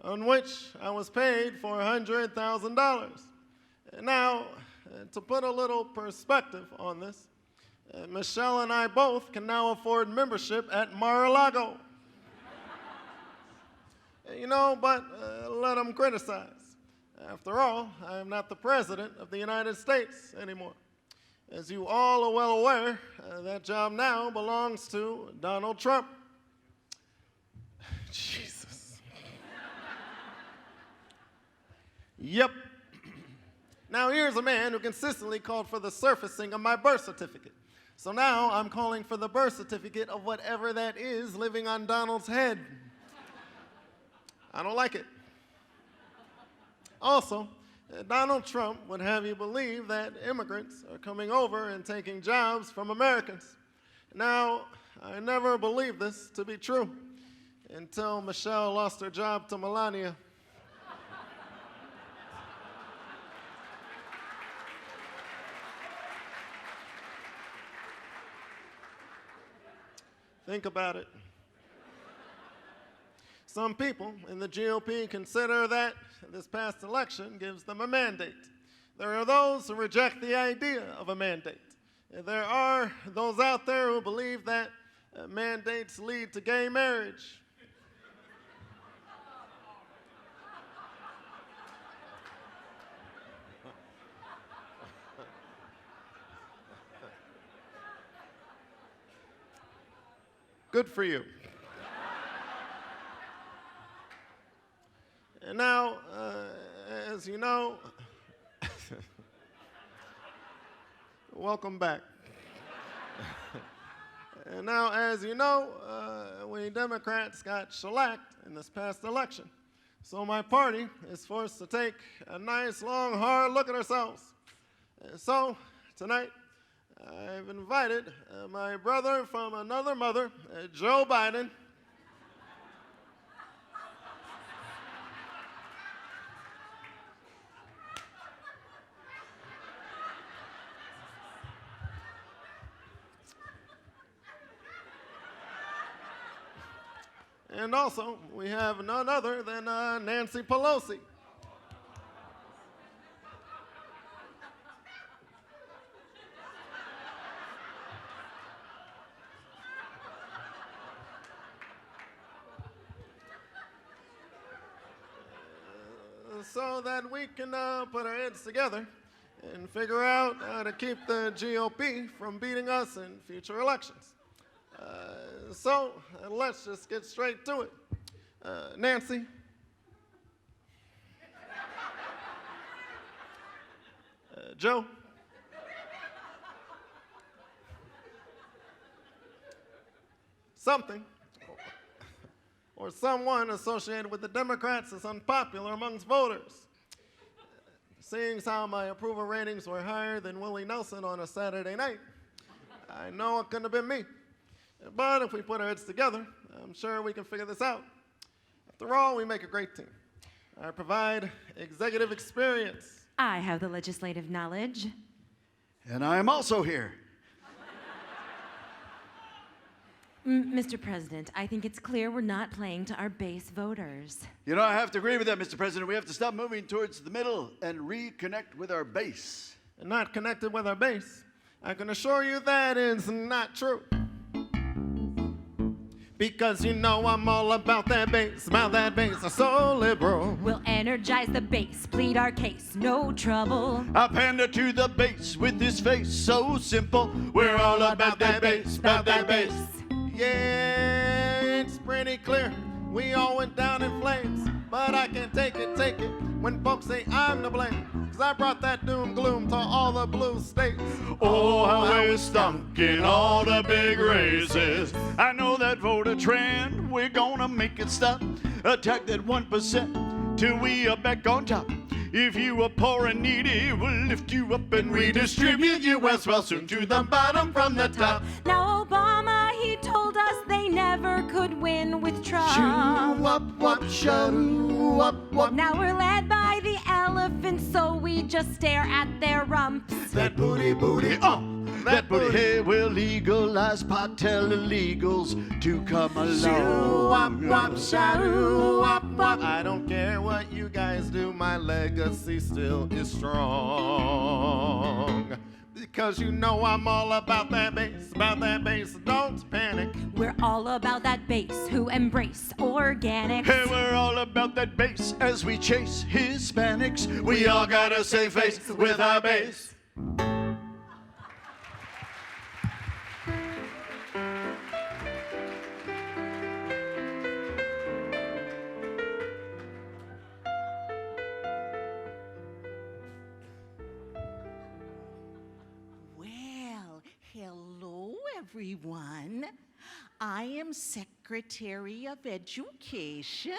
V: on which I was paid for $100,000. Now, to put a little perspective on this, Michelle and I both can now afford membership at Mar-a-Lago. You know, but let them criticize. After all, I am not the President of the United States anymore. As you all are well aware, that job now belongs to Donald Trump. Jesus. Yep. Now here's a man who consistently called for the surfacing of my birth certificate. So now I'm calling for the birth certificate of whatever that is living on Donald's head. I don't like it. Also, Donald Trump would have you believe that immigrants are coming over and taking jobs from Americans. Now, I never believed this to be true until Michelle lost her job to Melania. Think about it. Some people in the GOP consider that this past election gives them a mandate. There are those who reject the idea of a mandate. There are those out there who believe that mandates lead to gay marriage. Good for you. And now, as you know, welcome back. And now, as you know, we Democrats got shellacked in this past election. So my party is forced to take a nice, long, hard look at ourselves. So tonight, I've invited my brother from another mother, Joe Biden. And also, we have none other than Nancy Pelosi. So that we can put our heads together and figure out how to keep the GOP from beating us in future elections. So let's just get straight to it. Nancy. Joe. Something or someone associated with the Democrats is unpopular amongst voters. Seeing as how my approval ratings were higher than Willie Nelson on a Saturday night, I know it couldn't have been me. But if we put our heads together, I'm sure we can figure this out. After all, we make a great team. I provide executive experience.
D: I have the legislative knowledge.
U: And I am also here.
D: Mr. President, I think it's clear we're not playing to our base voters.
U: You know, I have to agree with that, Mr. President. We have to stop moving towards the middle and reconnect with our base.
V: And not connected with our base. I can assure you that is not true. Because you know I'm all about that bass, I'm so liberal.
D: We'll energize the base, plead our case, no trouble.
U: I pander to the base with this face so simple. We're all about that bass, about that bass.
V: Yeah, it's pretty clear. We all went down in flames. But I can't take it when folks say I'm to blame. 'Cause I brought that doom gloom to all the blue states.
U: Oh, how we stunk in all the big races. I know that voter trend, we're gonna make it stop. Attack that 1% till we are back on top. If you are poor and needy, we'll lift you up and redistribute you as well, soon to the bottom from the top.
D: Now Obama, he told us they never could win with Trump.
U: Shoo-wop-wop-shoo-wop-wop.
D: Now we're led by the elephants, so we just stare at their rumps.
U: That booty, that booty. Hey, we'll legalize pot, tell illegals to come along.
V: Shoo-wop-wop-shoo-wop-wop. I don't care what you guys do, my legacy still is strong. Because you know I'm all about that bass, don't panic.
D: We're all about that bass, who embrace organics.
U: Hey, we're all about that bass as we chase Hispanics. We all gotta save face with our bass.
E: Hello, everyone. I am Secretary of Education.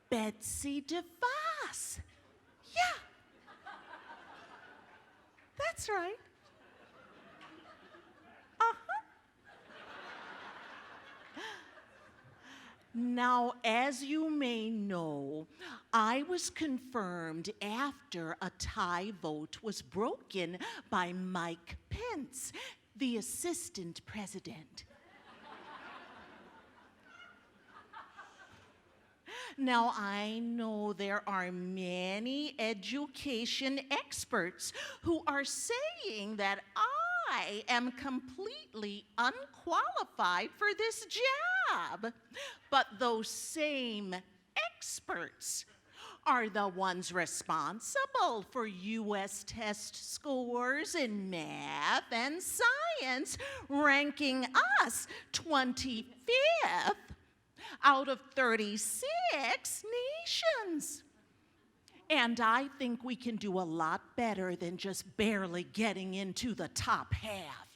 E: Betsy DeVos. Yeah. That's right. Now, as you may know, I was confirmed after a tie vote was broken by Mike Pence, the assistant president. Now, I know there are many education experts who are saying that I am completely unqualified for this job. But those same experts are the ones responsible for U.S. test scores in math and science, ranking us 25th out of 36 nations. And I think we can do a lot better than just barely getting into the top half.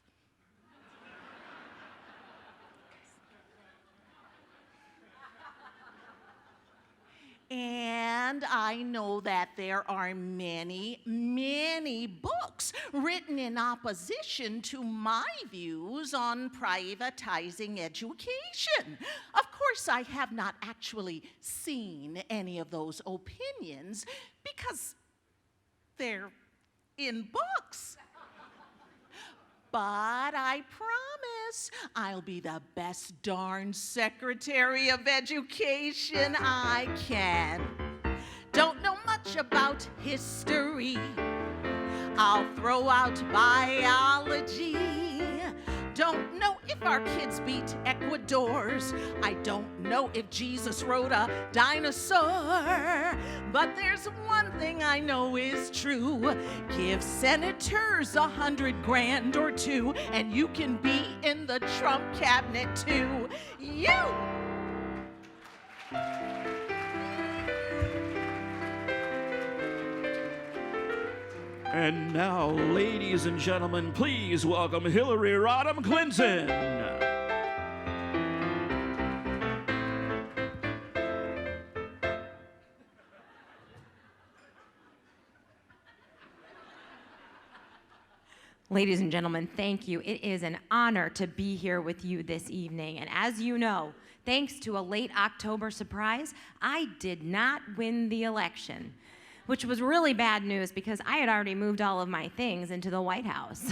E: And I know that there are many, many books written in opposition to my views on privatizing education. Of course, I have not actually seen any of those opinions because they're in books. But I promise I'll be the best darn Secretary of Education I can. Don't know much about history. I'll throw out biology. Don't know if our kids beat Ecuadors. I don't know if Jesus rode a dinosaur. But there's one thing I know is true. Give senators $100 grand or two, and you can be in the Trump cabinet too. You!
T: And now, ladies and gentlemen, please welcome Hillary Rodham Clinton.
D: Ladies and gentlemen, thank you. It is an honor to be here with you this evening. And as you know, thanks to a late October surprise, I did not win the election, which was really bad news because I had already moved all of my things into the White House.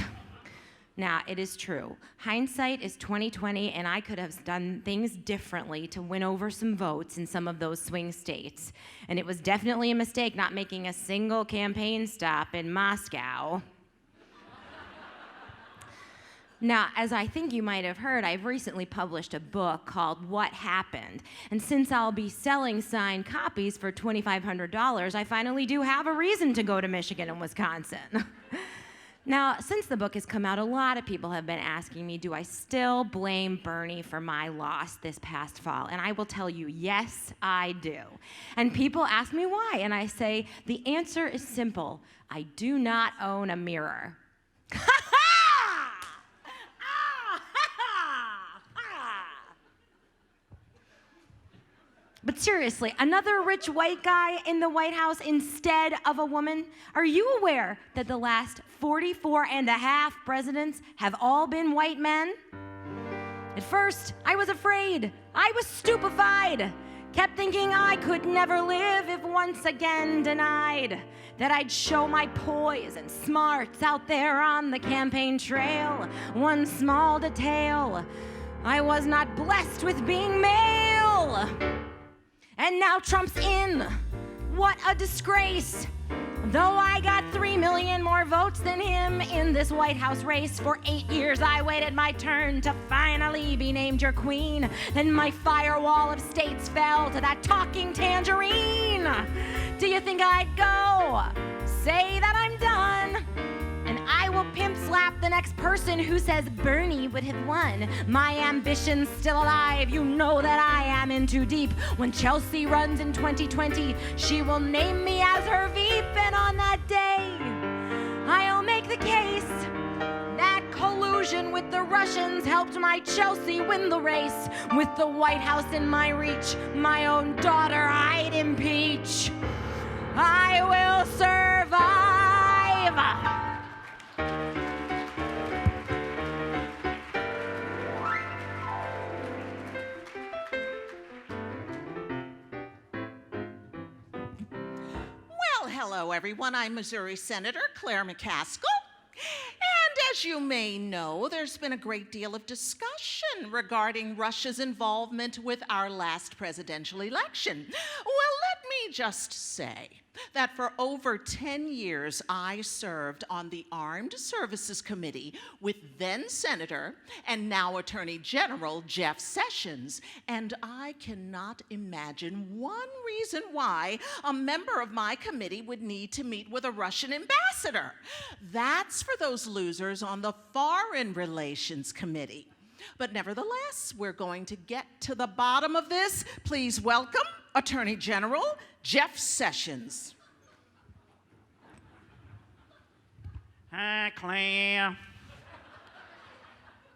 D: Now, it is true. Hindsight is 20/20, and I could have done things differently to win over some votes in some of those swing states. And it was definitely a mistake not making a single campaign stop in Moscow. Now, as I think you might have heard, I've recently published a book called What Happened. And since I'll be selling signed copies for $2,500, I finally do have a reason to go to Michigan and Wisconsin. Now, since the book has come out, a lot of people have been asking me, do I still blame Bernie for my loss this past fall? And I will tell you, yes, I do. And people ask me why, and I say, the answer is simple. I do not own a mirror. But seriously, another rich white guy in the White House instead of a woman? Are you aware that the last 44 and a half presidents have all been white men? At first, I was afraid. I was stupefied. Kept thinking I could never live if once again denied. That I'd show my poise and smarts out there on the campaign trail. One small detail, I was not blessed with being male. And now Trump's in. What a disgrace. Though I got 3 million more votes than him in this White House race, for 8 years I waited my turn to finally be named your queen. Then my firewall of states fell to that talking tangerine. Do you think I'd go say that I'm done? And I will pimp slap the next person who says Bernie would have won. My ambition's still alive. You know that I am in too deep. When Chelsea runs in 2020, she will name me as her Veep. And on that day, I'll make the case that collusion with the Russians helped my Chelsea win the race. With the White House in my reach, my own daughter I'd impeach. I will survive.
E: everyone. I'm Missouri Senator Claire McCaskill. And as you may know, there's been a great deal of discussion regarding Russia's involvement with our last presidential election. Well, let me just say that for over 10 years, I served on the Armed Services Committee with then Senator and now Attorney General Jeff Sessions, and I cannot imagine one reason why a member of my committee would need to meet with a Russian ambassador. That's for those losers on the Foreign Relations Committee. But nevertheless, we're going to get to the bottom of this. Please welcome Attorney General Jeff Sessions.
F: Hi, Claire.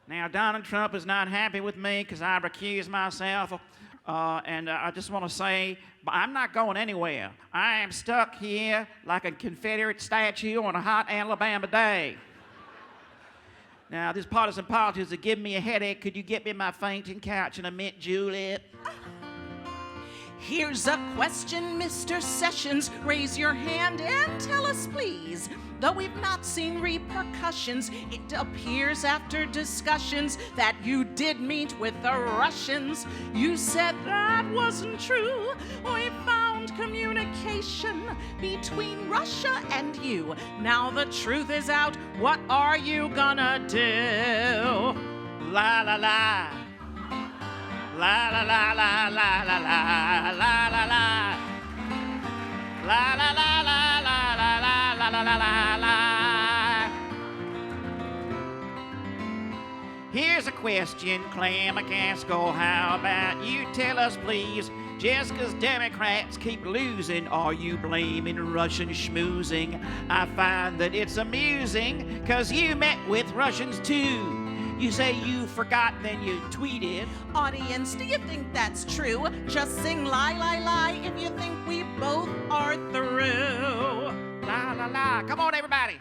F: Now, Donald Trump is not happy with me because I recused myself. And I just want to say, I'm not going anywhere. I am stuck here like a Confederate statue on a hot Alabama day. Now, this partisan politics is giving me a headache. Could you get me my fainting couch and a mint julep?
E: Here's a question, Mr. Sessions. Raise your hand and tell us, please. Though we've not seen repercussions, it appears after discussions that you did meet with the Russians. You said that wasn't true. We found communication between Russia and you. Now the truth is out. What are you gonna do?
F: La la la. La la la la la la la la la la. La la la la la la la la la la la. Here's a question, Claire McCaskill. How about you tell us, please? Just 'cause Democrats keep losing, are you blaming Russian schmoozing? I find that it's amusing, 'cause you met with Russians too. You say you forgot, then you tweeted.
E: Audience, do you think that's true? Just sing lie, lie, lie if you think we both are through.
F: La, la, la. Come on, everybody.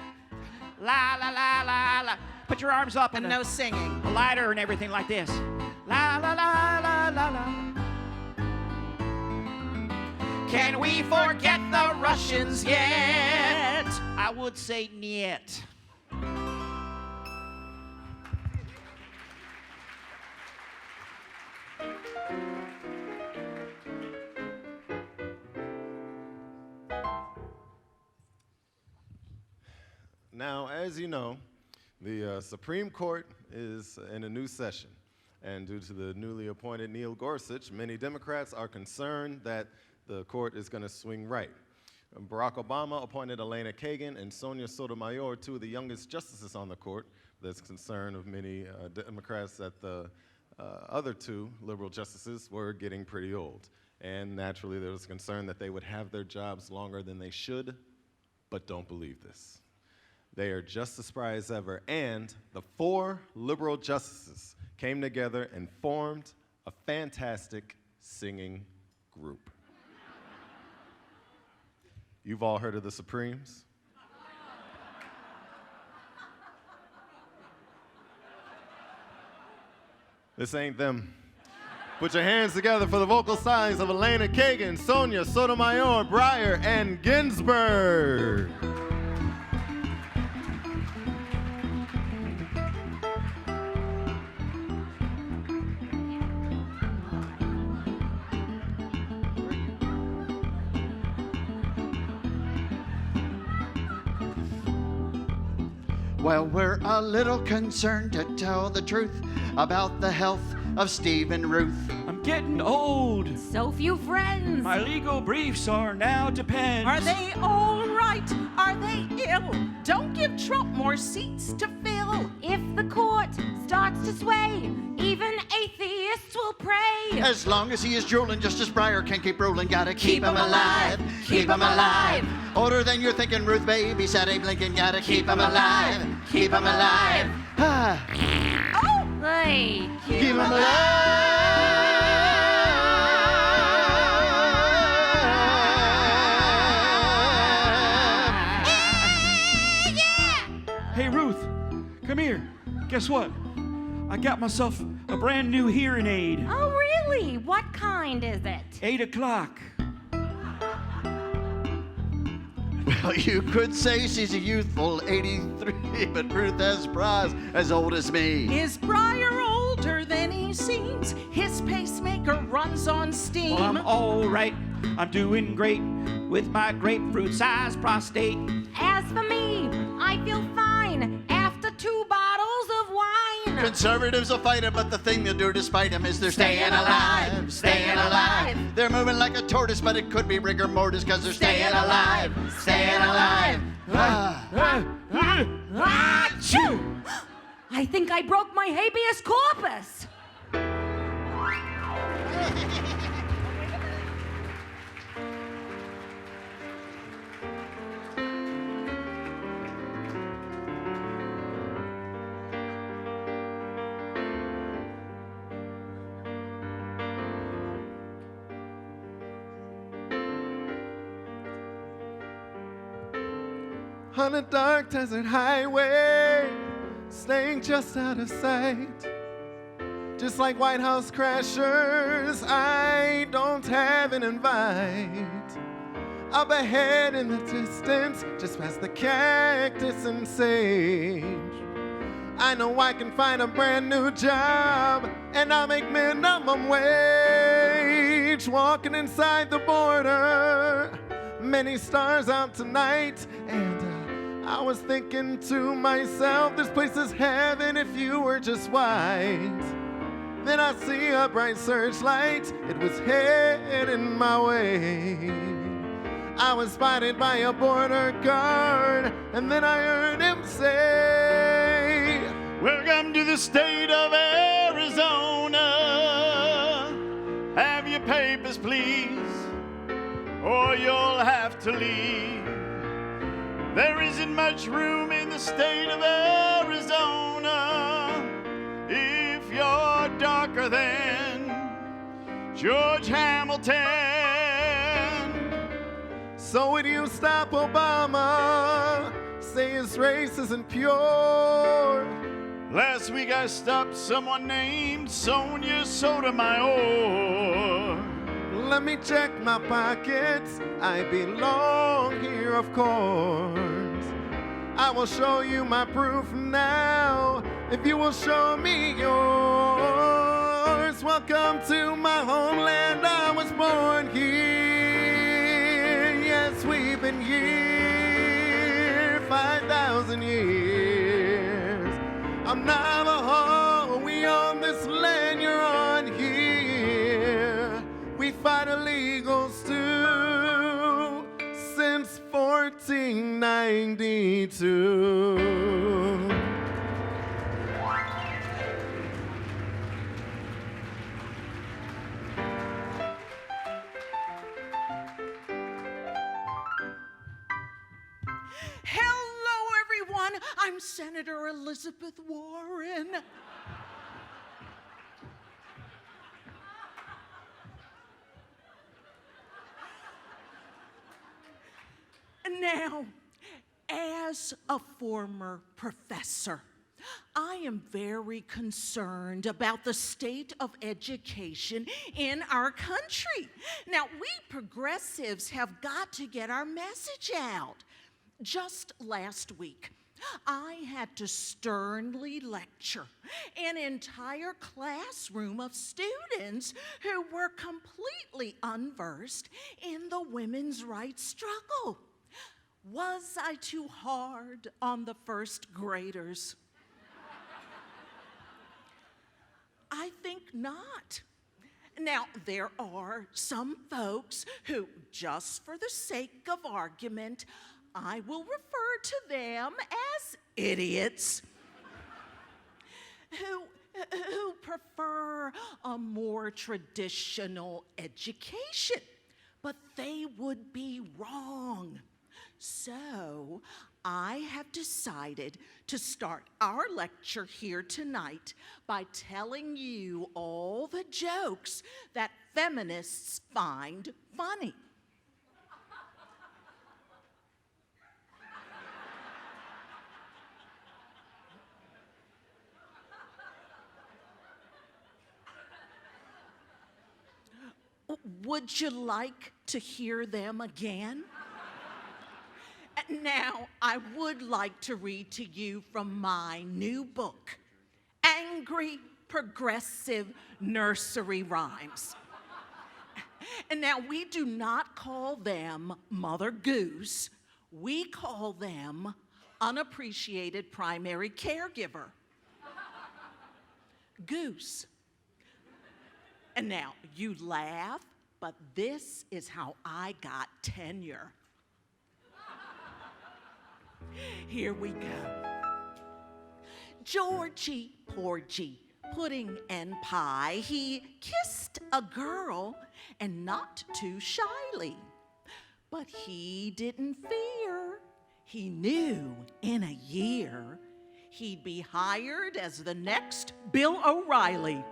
F: La, la, la, la, la. Put your arms up.
E: And no singing.
F: A lighter and everything like this. La, la, la, la, la, la. Can we forget the Russians yet? I would say niet.
V: Now, as you know, the Supreme Court is in a new session. And due to the newly appointed Neil Gorsuch, many Democrats are concerned that the court is going to swing right. Barack Obama appointed Elena Kagan and Sonia Sotomayor, two of the youngest justices on the court. There's concern of many Democrats that the other two liberal justices were getting pretty old. And naturally, there was concern that they would have their jobs longer than they should, but don't believe this. They are just as spry as ever, and the four liberal justices came together and formed a fantastic singing group. You've all heard of the Supremes? This ain't them. Put your hands together for the vocal signs of Elena Kagan, Sonia Sotomayor, Breyer, and Ginsburg.
R: Well, we're a little concerned, to tell the truth, about the health of Steve and Ruth.
T: I'm getting old.
Q: So few friends.
T: My legal briefs are now depend.
E: Are they all right? Are they ill? Don't give Trump more seats to fill.
Q: If the court starts to sway, even atheists will pray.
R: As long as he is drooling, Justice Breyer can keep ruling. Gotta keep him alive. Keep him alive. Older than you're thinking, Ruth, baby, said Abe Lincoln. Gotta keep him alive. Keep him alive. Ah.
Q: Oh, hey.
R: Keep him alive.
T: Hey, Ruth, come here. Guess what? I got myself a brand new hearing aid.
Q: Oh, really? What kind is it?
T: 8 o'clock.
U: Well, you could say she's a youthful 83, but Ruth has bras as old as me.
S: Is Briar older than he seems? His pacemaker runs on steam.
F: Well, I'm all right. I'm doing great with my grapefruit-sized prostate.
D: As for me, I feel fine after 2 bottles of wine.
U: Conservatives will fight him, but the thing they'll do despite him is they're staying alive, staying alive. They're moving like a tortoise, but it could be rigor mortis because they're staying alive, staying alive.
D: Achoo! I think I broke my habeas corpus.
V: 'On a dark desert highway, staying just out of sight. Just like White House crashers, I don't have an invite. Up ahead in the distance, just past the cactus and sage, I know I can find a brand new job, and I'll make minimum wage. Walking inside the border, many stars out tonight, and I was thinking to myself, this place is heaven if you were just white. Then I see a bright searchlight, it was heading my way. I was spotted by a border guard, and then I heard him say,
U: Welcome to the state of Arizona. Have your papers, please, or you'll have to leave. There isn't much room in the state of Arizona if you're darker than George Hamilton.
V: So would you stop Obama? Say his race isn't pure.
U: Last week I stopped someone named Sonia Sotomayor.
V: Let me check my pockets, I belong here, of course. I will show you my proof now, if you will show me yours. Welcome to my homeland, I was born here. Yes, we've been here 5,000 years. I'm Navajo, we own this land, you're on here. We fight illegals too, since 1492.
S: Hello, everyone. I'm Senator Elizabeth Warren. Now, as a former professor, I am very concerned about the state of education in our country. Now, we progressives have got to get our message out. Just last week, I had to sternly lecture an entire classroom of students who were completely unversed in the women's rights struggle. Was I too hard on the first graders? I think not. Now, there are some folks who, just for the sake of argument, I will refer to them as idiots, who prefer a more traditional education, but they would be wrong. So, I have decided to start our lecture here tonight by telling you all the jokes that feminists find funny. Would you like to hear them again? Now, I would like to read to you from my new book, Angry Progressive Nursery Rhymes. And now, we do not call them Mother Goose. We call them Unappreciated Primary Caregiver. Goose. And now, you laugh, but this is how I got tenure. Here we go. Georgie, Porgy, pudding and pie, he kissed a girl, and not too shyly. But he didn't fear. He knew in a year he'd be hired as the next Bill O'Reilly.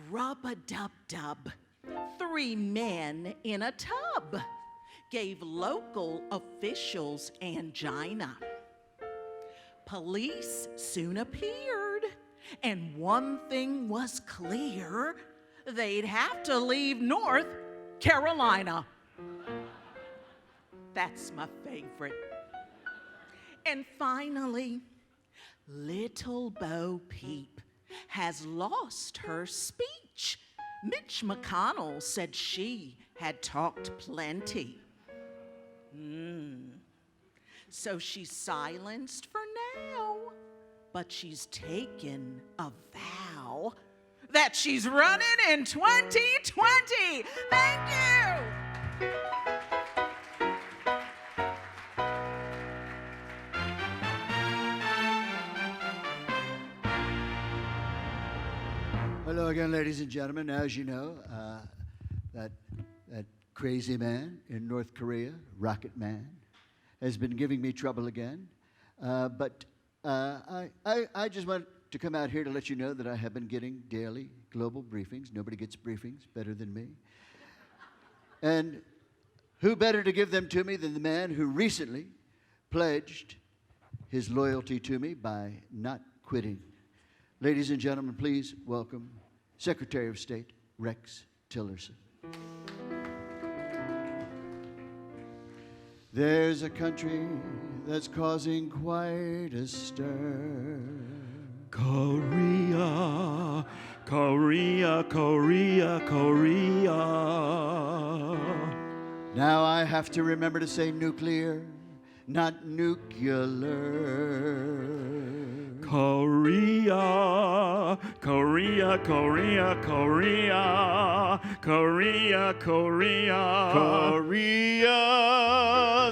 S: Rub-a-dub-dub. 3 men in a tub gave local officials angina. Police soon appeared, and one thing was clear: they'd have to leave North Carolina. That's my favorite. And finally, Little Bo Peep has lost her speech. Mitch McConnell said she had talked plenty. So she's silenced for now, but she's taken a vow that she's running in 2020. Thank you.
R: Hello again, ladies and gentlemen. As you know, that crazy man in North Korea, Rocket Man, has been giving me trouble again. But I just want to come out here to let you know that I have been getting daily global briefings. Nobody gets briefings better than me. And who better to give them to me than the man who recently pledged his loyalty to me by not quitting. Ladies and gentlemen, please welcome Secretary of State Rex Tillerson. There's a country that's causing quite a stir.
T: Korea, Korea, Korea, Korea.
R: Now I have to remember to say nuclear, not nuclear.
T: Korea, Korea, Korea, Korea, Korea, Korea.
R: Korea,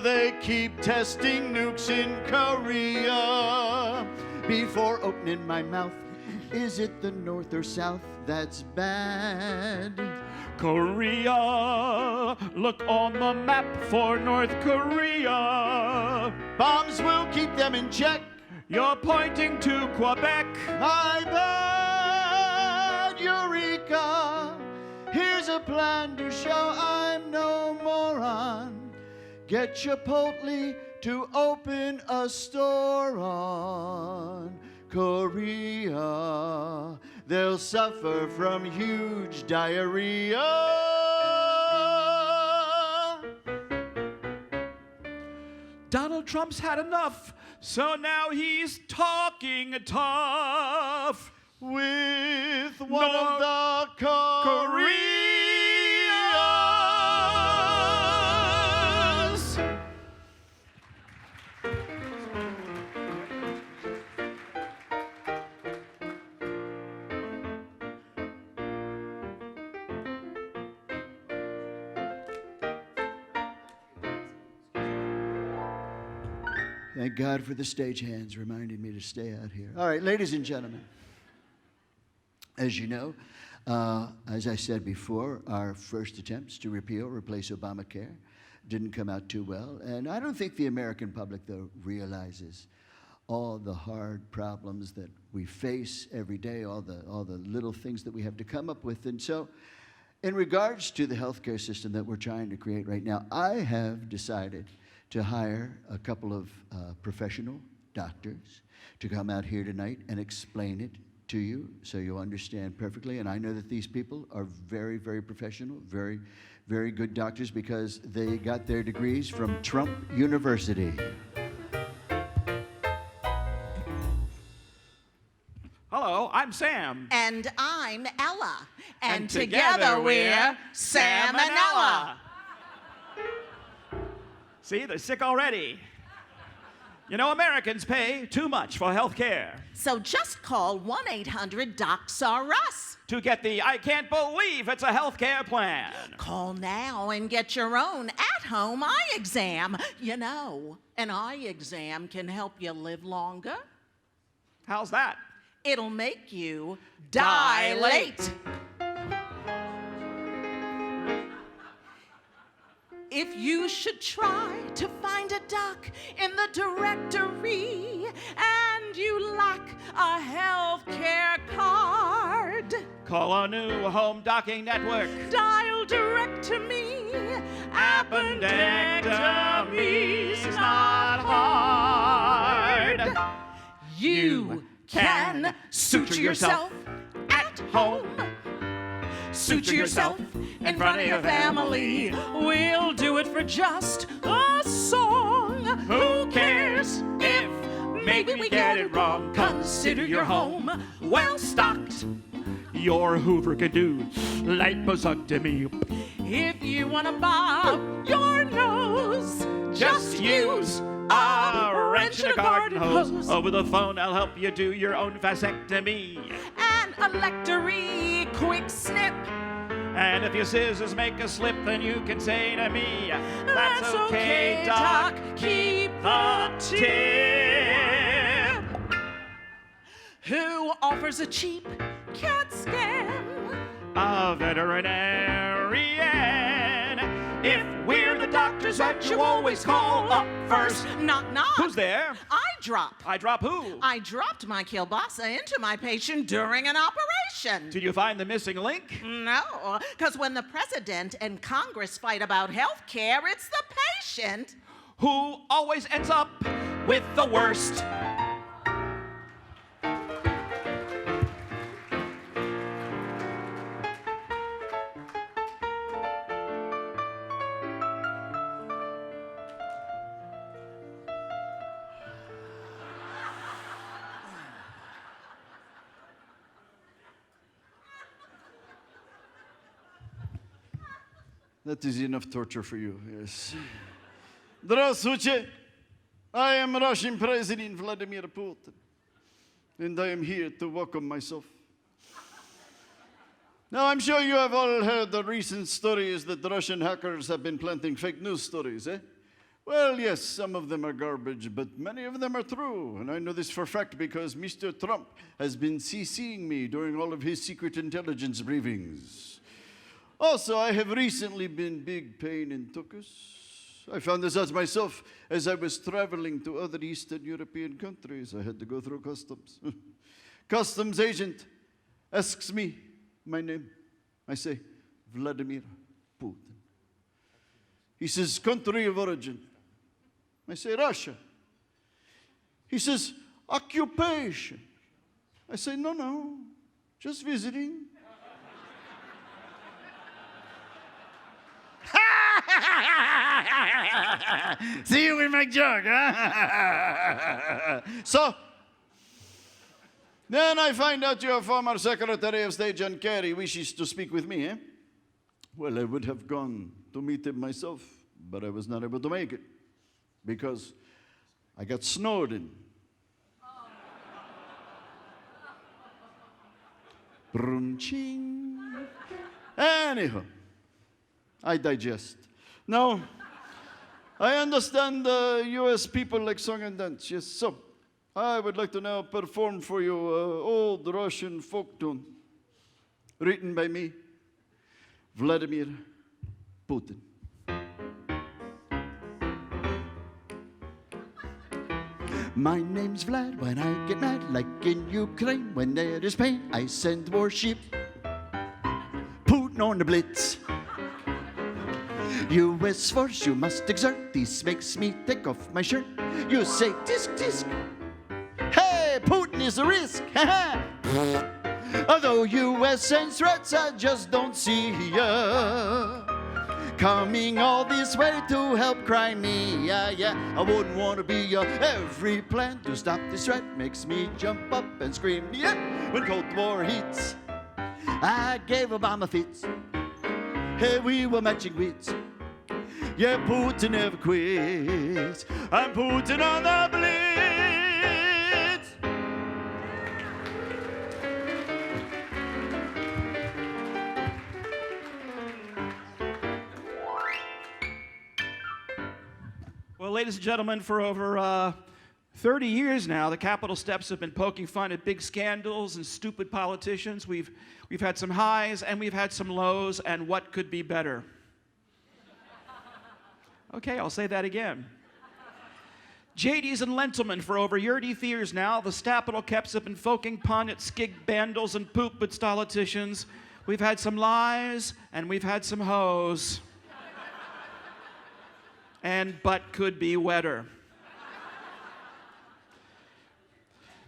R: they keep testing nukes in Korea. Before opening my mouth, is it the north or south that's bad?
T: Korea, look on the map for North Korea.
R: Bombs will keep them in check.
T: You're pointing to Quebec.
R: My bad, Eureka. Here's a plan to show I'm no moron. Get Chipotle to open a store on Korea. They'll suffer from huge diarrhea.
T: Donald Trump's had enough, so now he's talking tough
R: with one of the Koreas. Thank God for the stagehands reminding me to stay out here. All right, ladies and gentlemen, as you know, as I said before, our first attempts to replace Obamacare didn't come out too well. And I don't think the American public, though, realizes all the hard problems that we face every day, all the little things that we have to come up with. And so, in regards to the healthcare system that we're trying to create right now, I have decided to hire a couple of professional doctors to come out here tonight and explain it to you so you'll understand perfectly. And I know that these people are very, very professional, very, very good doctors because they got their degrees from Trump University.
F: Hello, I'm Sam.
E: And I'm Ella. And
F: together we're Sam and Ella. See, they're sick already. You know, Americans pay too much for health care.
E: So just call 1-800-DOCS-R-US
F: To get the I can't believe it's a health care plan.
E: Call now and get your own at-home eye exam. You know, an eye exam can help you live longer.
F: How's that?
E: It'll make you dilate. If you should try to find a doc in the directory and you lack a health care card,
F: call our new home docking network.
E: Dial direct to me.
F: Appendectomy's not hard.
E: You can suture yourself at home. Suture yourself in front of your family. We'll do it for just a song. Who cares if maybe we get it wrong? Consider your home well stocked.
F: Your Hoover can do liposectomy.
E: If you want to bob your nose, just use a wrench and a garden hose.
F: Over the phone, I'll help you do your own vasectomy.
E: An electory quick snip.
F: And if your scissors make a slip, then you can say to me, that's okay, Doc, keep the tip.
E: Who offers a cheap CAT scan?
F: A veterinarian. If we're the doctors that you always call up first.
E: Knock, knock.
F: Who's there?
E: I drop.
F: I drop who?
E: I dropped my kielbasa into my patient during an operation.
F: Did you find the missing link?
E: No, because when the president and Congress fight about health care, it's the patient
F: who always ends up with the worst.
U: That is enough torture for you, yes. Здравствуйте. I am Russian President Vladimir Putin, and I am here to welcome myself. Now, I'm sure you have all heard the recent stories that the Russian hackers have been planting fake news stories, eh? Well, yes, some of them are garbage, but many of them are true. And I know this for a fact because Mr. Trump has been CCing me during all of his secret intelligence briefings. Also, I have recently been big pain in tuchus. I found this out myself as I was traveling to other Eastern European countries. I had to go through customs. Customs agent asks me my name. I say, Vladimir Putin. He says, country of origin. I say, Russia. He says, occupation. I say, no, just visiting. See, we make joke, huh? So, then I find out your former Secretary of State John Kerry wishes to speak with me, eh? Well, I would have gone to meet him myself, but I was not able to make it because I got snowed in. Brum-ching. Anyhow, I digest. Now, I understand the U.S. people like song and dance, yes. So, I would like to now perform for you an old Russian folk tune written by me, Vladimir Putin. My name's Vlad. When I get mad, like in Ukraine, when there is pain, I send warship. Putin on the blitz. U.S. force you must exert. This makes me take off my shirt. You say, tisk, tisk. Hey, Putin is a risk.
R: Although U.S. sends threats, I just don't see ya coming all this way to help Crimea. Yeah, I wouldn't want to be ya. Every plan to stop this threat makes me jump up and scream. Yeah, when Cold War heats, I gave Obama fits. Hey, we were matching wits. Yeah, Putin never quits. I'm Putin on the blitz.
F: Well, ladies and gentlemen, for over 30 years now, the Capitol steps have been poking fun at big scandals and stupid politicians. We've had some highs and we've had some lows, and what could be better? Okay, I'll say that again. JDs and Lentilman, for over 30 years now, the Capitol keps have been poking fun at skig bandals and poop-but politicians. We've had some lies and we've had some hoes. And butt could be wetter.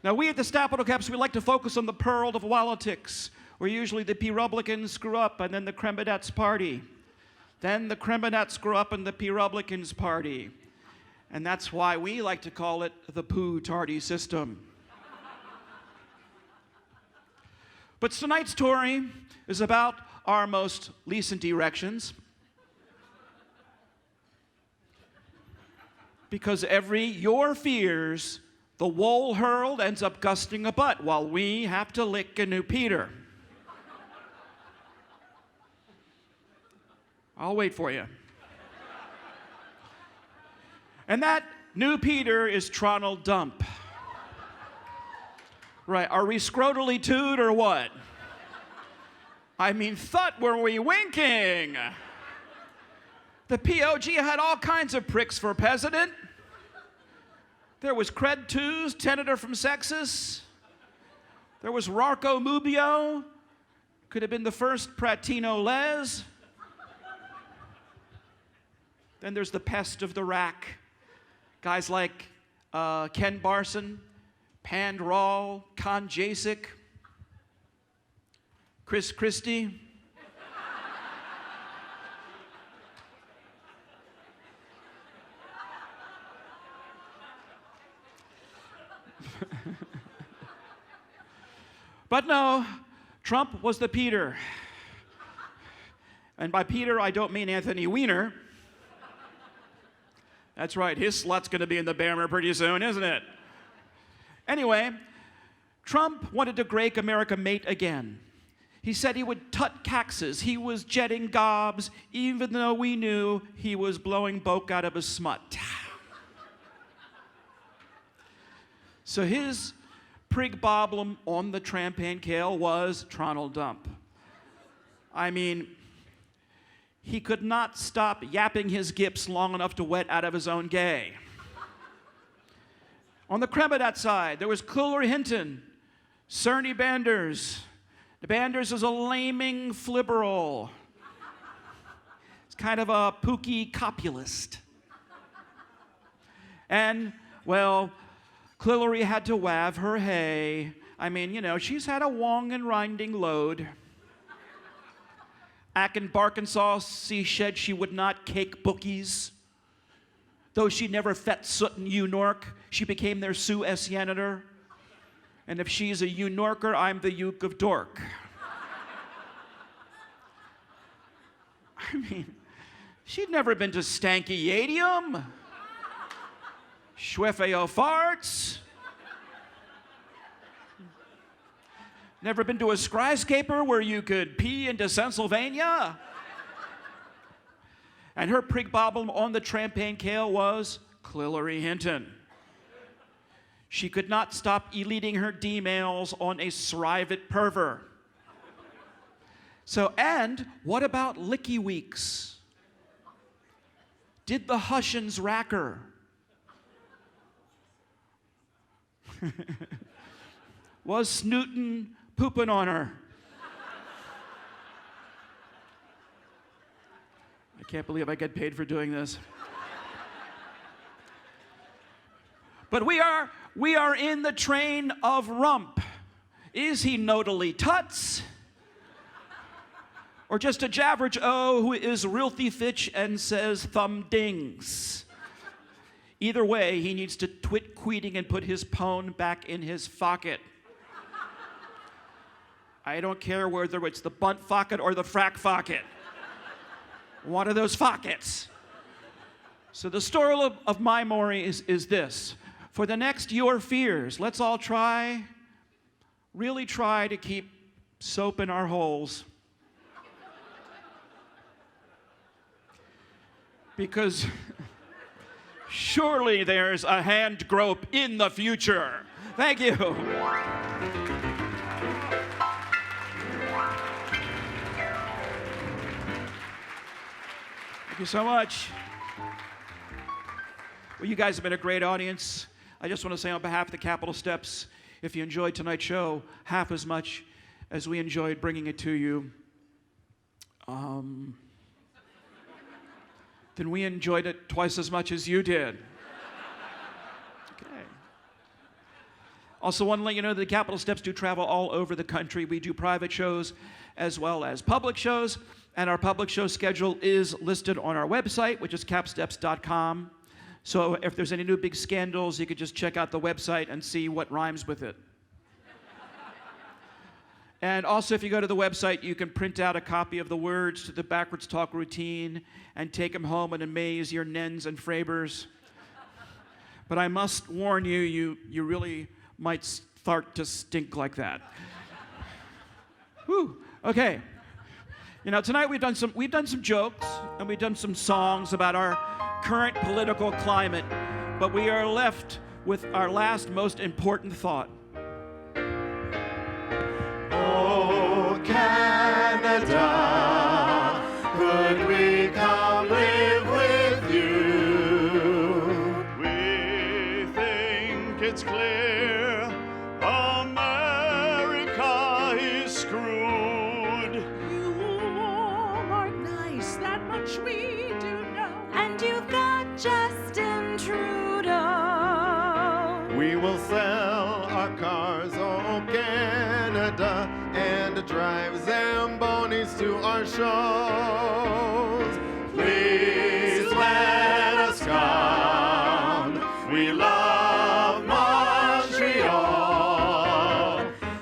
F: Now, we at the Capitol Caps, we like to focus on the pearl of politics, where usually the P-Republicans screw up and then the Kremlins party. Then the Kremlins screw up and the P-Republicans party. And that's why we like to call it the poo-tardy system. But tonight's story is about our most recent erections. Because your fears, the wool hurled ends up gusting a butt while we have to lick a new Peter. I'll wait for you. And that new Peter is Tronald Dump. Right, are we scrotally toed or what? I mean, thought were we winking? The POG had all kinds of pricks for president. There was Cred Twos, senator from Texas. There was Rarco Mubio, could have been the first Pratino Les. Then there's the pest of the rack. Guys like Ken Barson, Pand Rawl, Con Jasek, Chris Christie. But no, Trump was the Peter. And by Peter, I don't mean Anthony Weiner. That's right, his slut's gonna be in the Bammer pretty soon, isn't it? Anyway, Trump wanted to make America mate again. He said he would tut taxes. He was jetting gobs, even though we knew he was blowing boke out of his smut. So his prig problem on the trampan kale was Tronald Dump. I mean, he could not stop yapping his gips long enough to wet out of his own gay. On the Kremlin side, there was Hillary Hinton, Cerny Banders. The Banders is a laming flibberal. It's kind of a pooky copulist. And, well, Hillary had to wav her hay. I mean, you know, she's had a long and winding load. Akin Barkinsaw, she said she would not cake bookies. Though she never fet soot in Unork, she became their Sioux senator. And if she's a Unorker, I'm the Uke of Dork. I mean, she'd never been to Stanky Yadium. Schweffeo farts. Never been to a skyscraper where you could pee into Pennsylvania? And her prig problem on the trampan kale was Hillary Hinton. She could not stop eluding her D-mails on a private pervert. So, and what about Licky Weeks? Did the Hushins rack her? Was Snootin' pooping on her? I can't believe I get paid for doing this. But we are in the train of rump.
T: Is he notally tuts? Or just a javerage O who is realthy fitch and says thumb dings? Either way, he needs to twit queeting and put his pone back in his focket. I don't care whether it's the bunt focket or the frack focket. One of those fockets. So the story of my Maury is this. For the next Your Fears, let's all really try to keep soap in our holes. Because surely there's a hand grope in the future. Thank you. Thank you so much. Well, you guys have been a great audience. I just want to say on behalf of the Capitol Steps, if you enjoyed tonight's show half as much as we enjoyed bringing it to you, then we enjoyed it twice as much as you did. Okay. Also, want to let you know that the Capitol Steps do travel all over the country. We do private shows as well as public shows, and our public show schedule is listed on our website, which is capsteps.com. So if there's any new big scandals, you could just check out the website and see what rhymes with it. And also, if you go to the website, you can print out a copy of the words to the backwards talk routine and take them home and amaze your nens and frabers. But I must warn you, you really might start to stink like that. Whew. Okay. You know, tonight we've done some jokes and we've done some songs about our current political climate, but we are left with our last most important thought.
U: Oh, Canada, could we come live with you? We think it's clear America is screwed.
S: You are nice, that much we do know.
Q: And you've got Justin Trudeau.
V: We will sell our cars, oh Canada, and drive Zambonis to our shows. Please let us come. We love Montreal.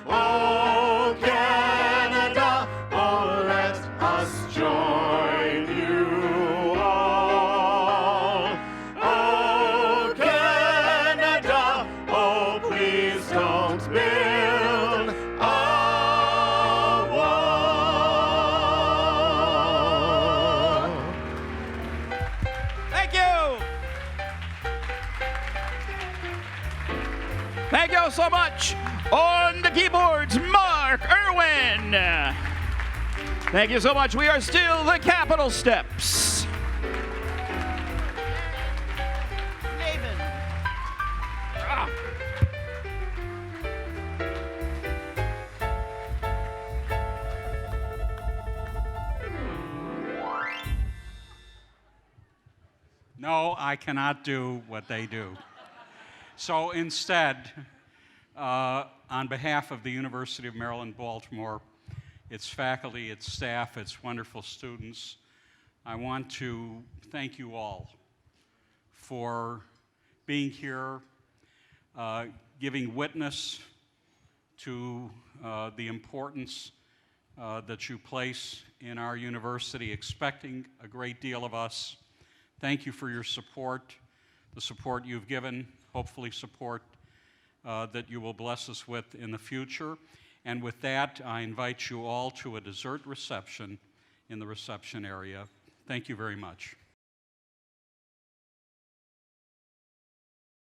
V: Oh Canada, oh let us join you all. Oh Canada, oh please don't build a wall.
T: Thank you. Thank you so much. On the keyboards, Mark Irwin. Thank you so much. We are still the Capitol Steps.
C: No, I cannot do what they do. So instead, on behalf of the University of Maryland, Baltimore, its faculty, its staff, its wonderful students, I want to thank you all for being here, giving witness to the importance that you place in our university, expecting a great deal of us. Thank you for your support, the support you've given, hopefully support that you will bless us with in the future. And with that, I invite you all to a dessert reception in the reception area. Thank you very much.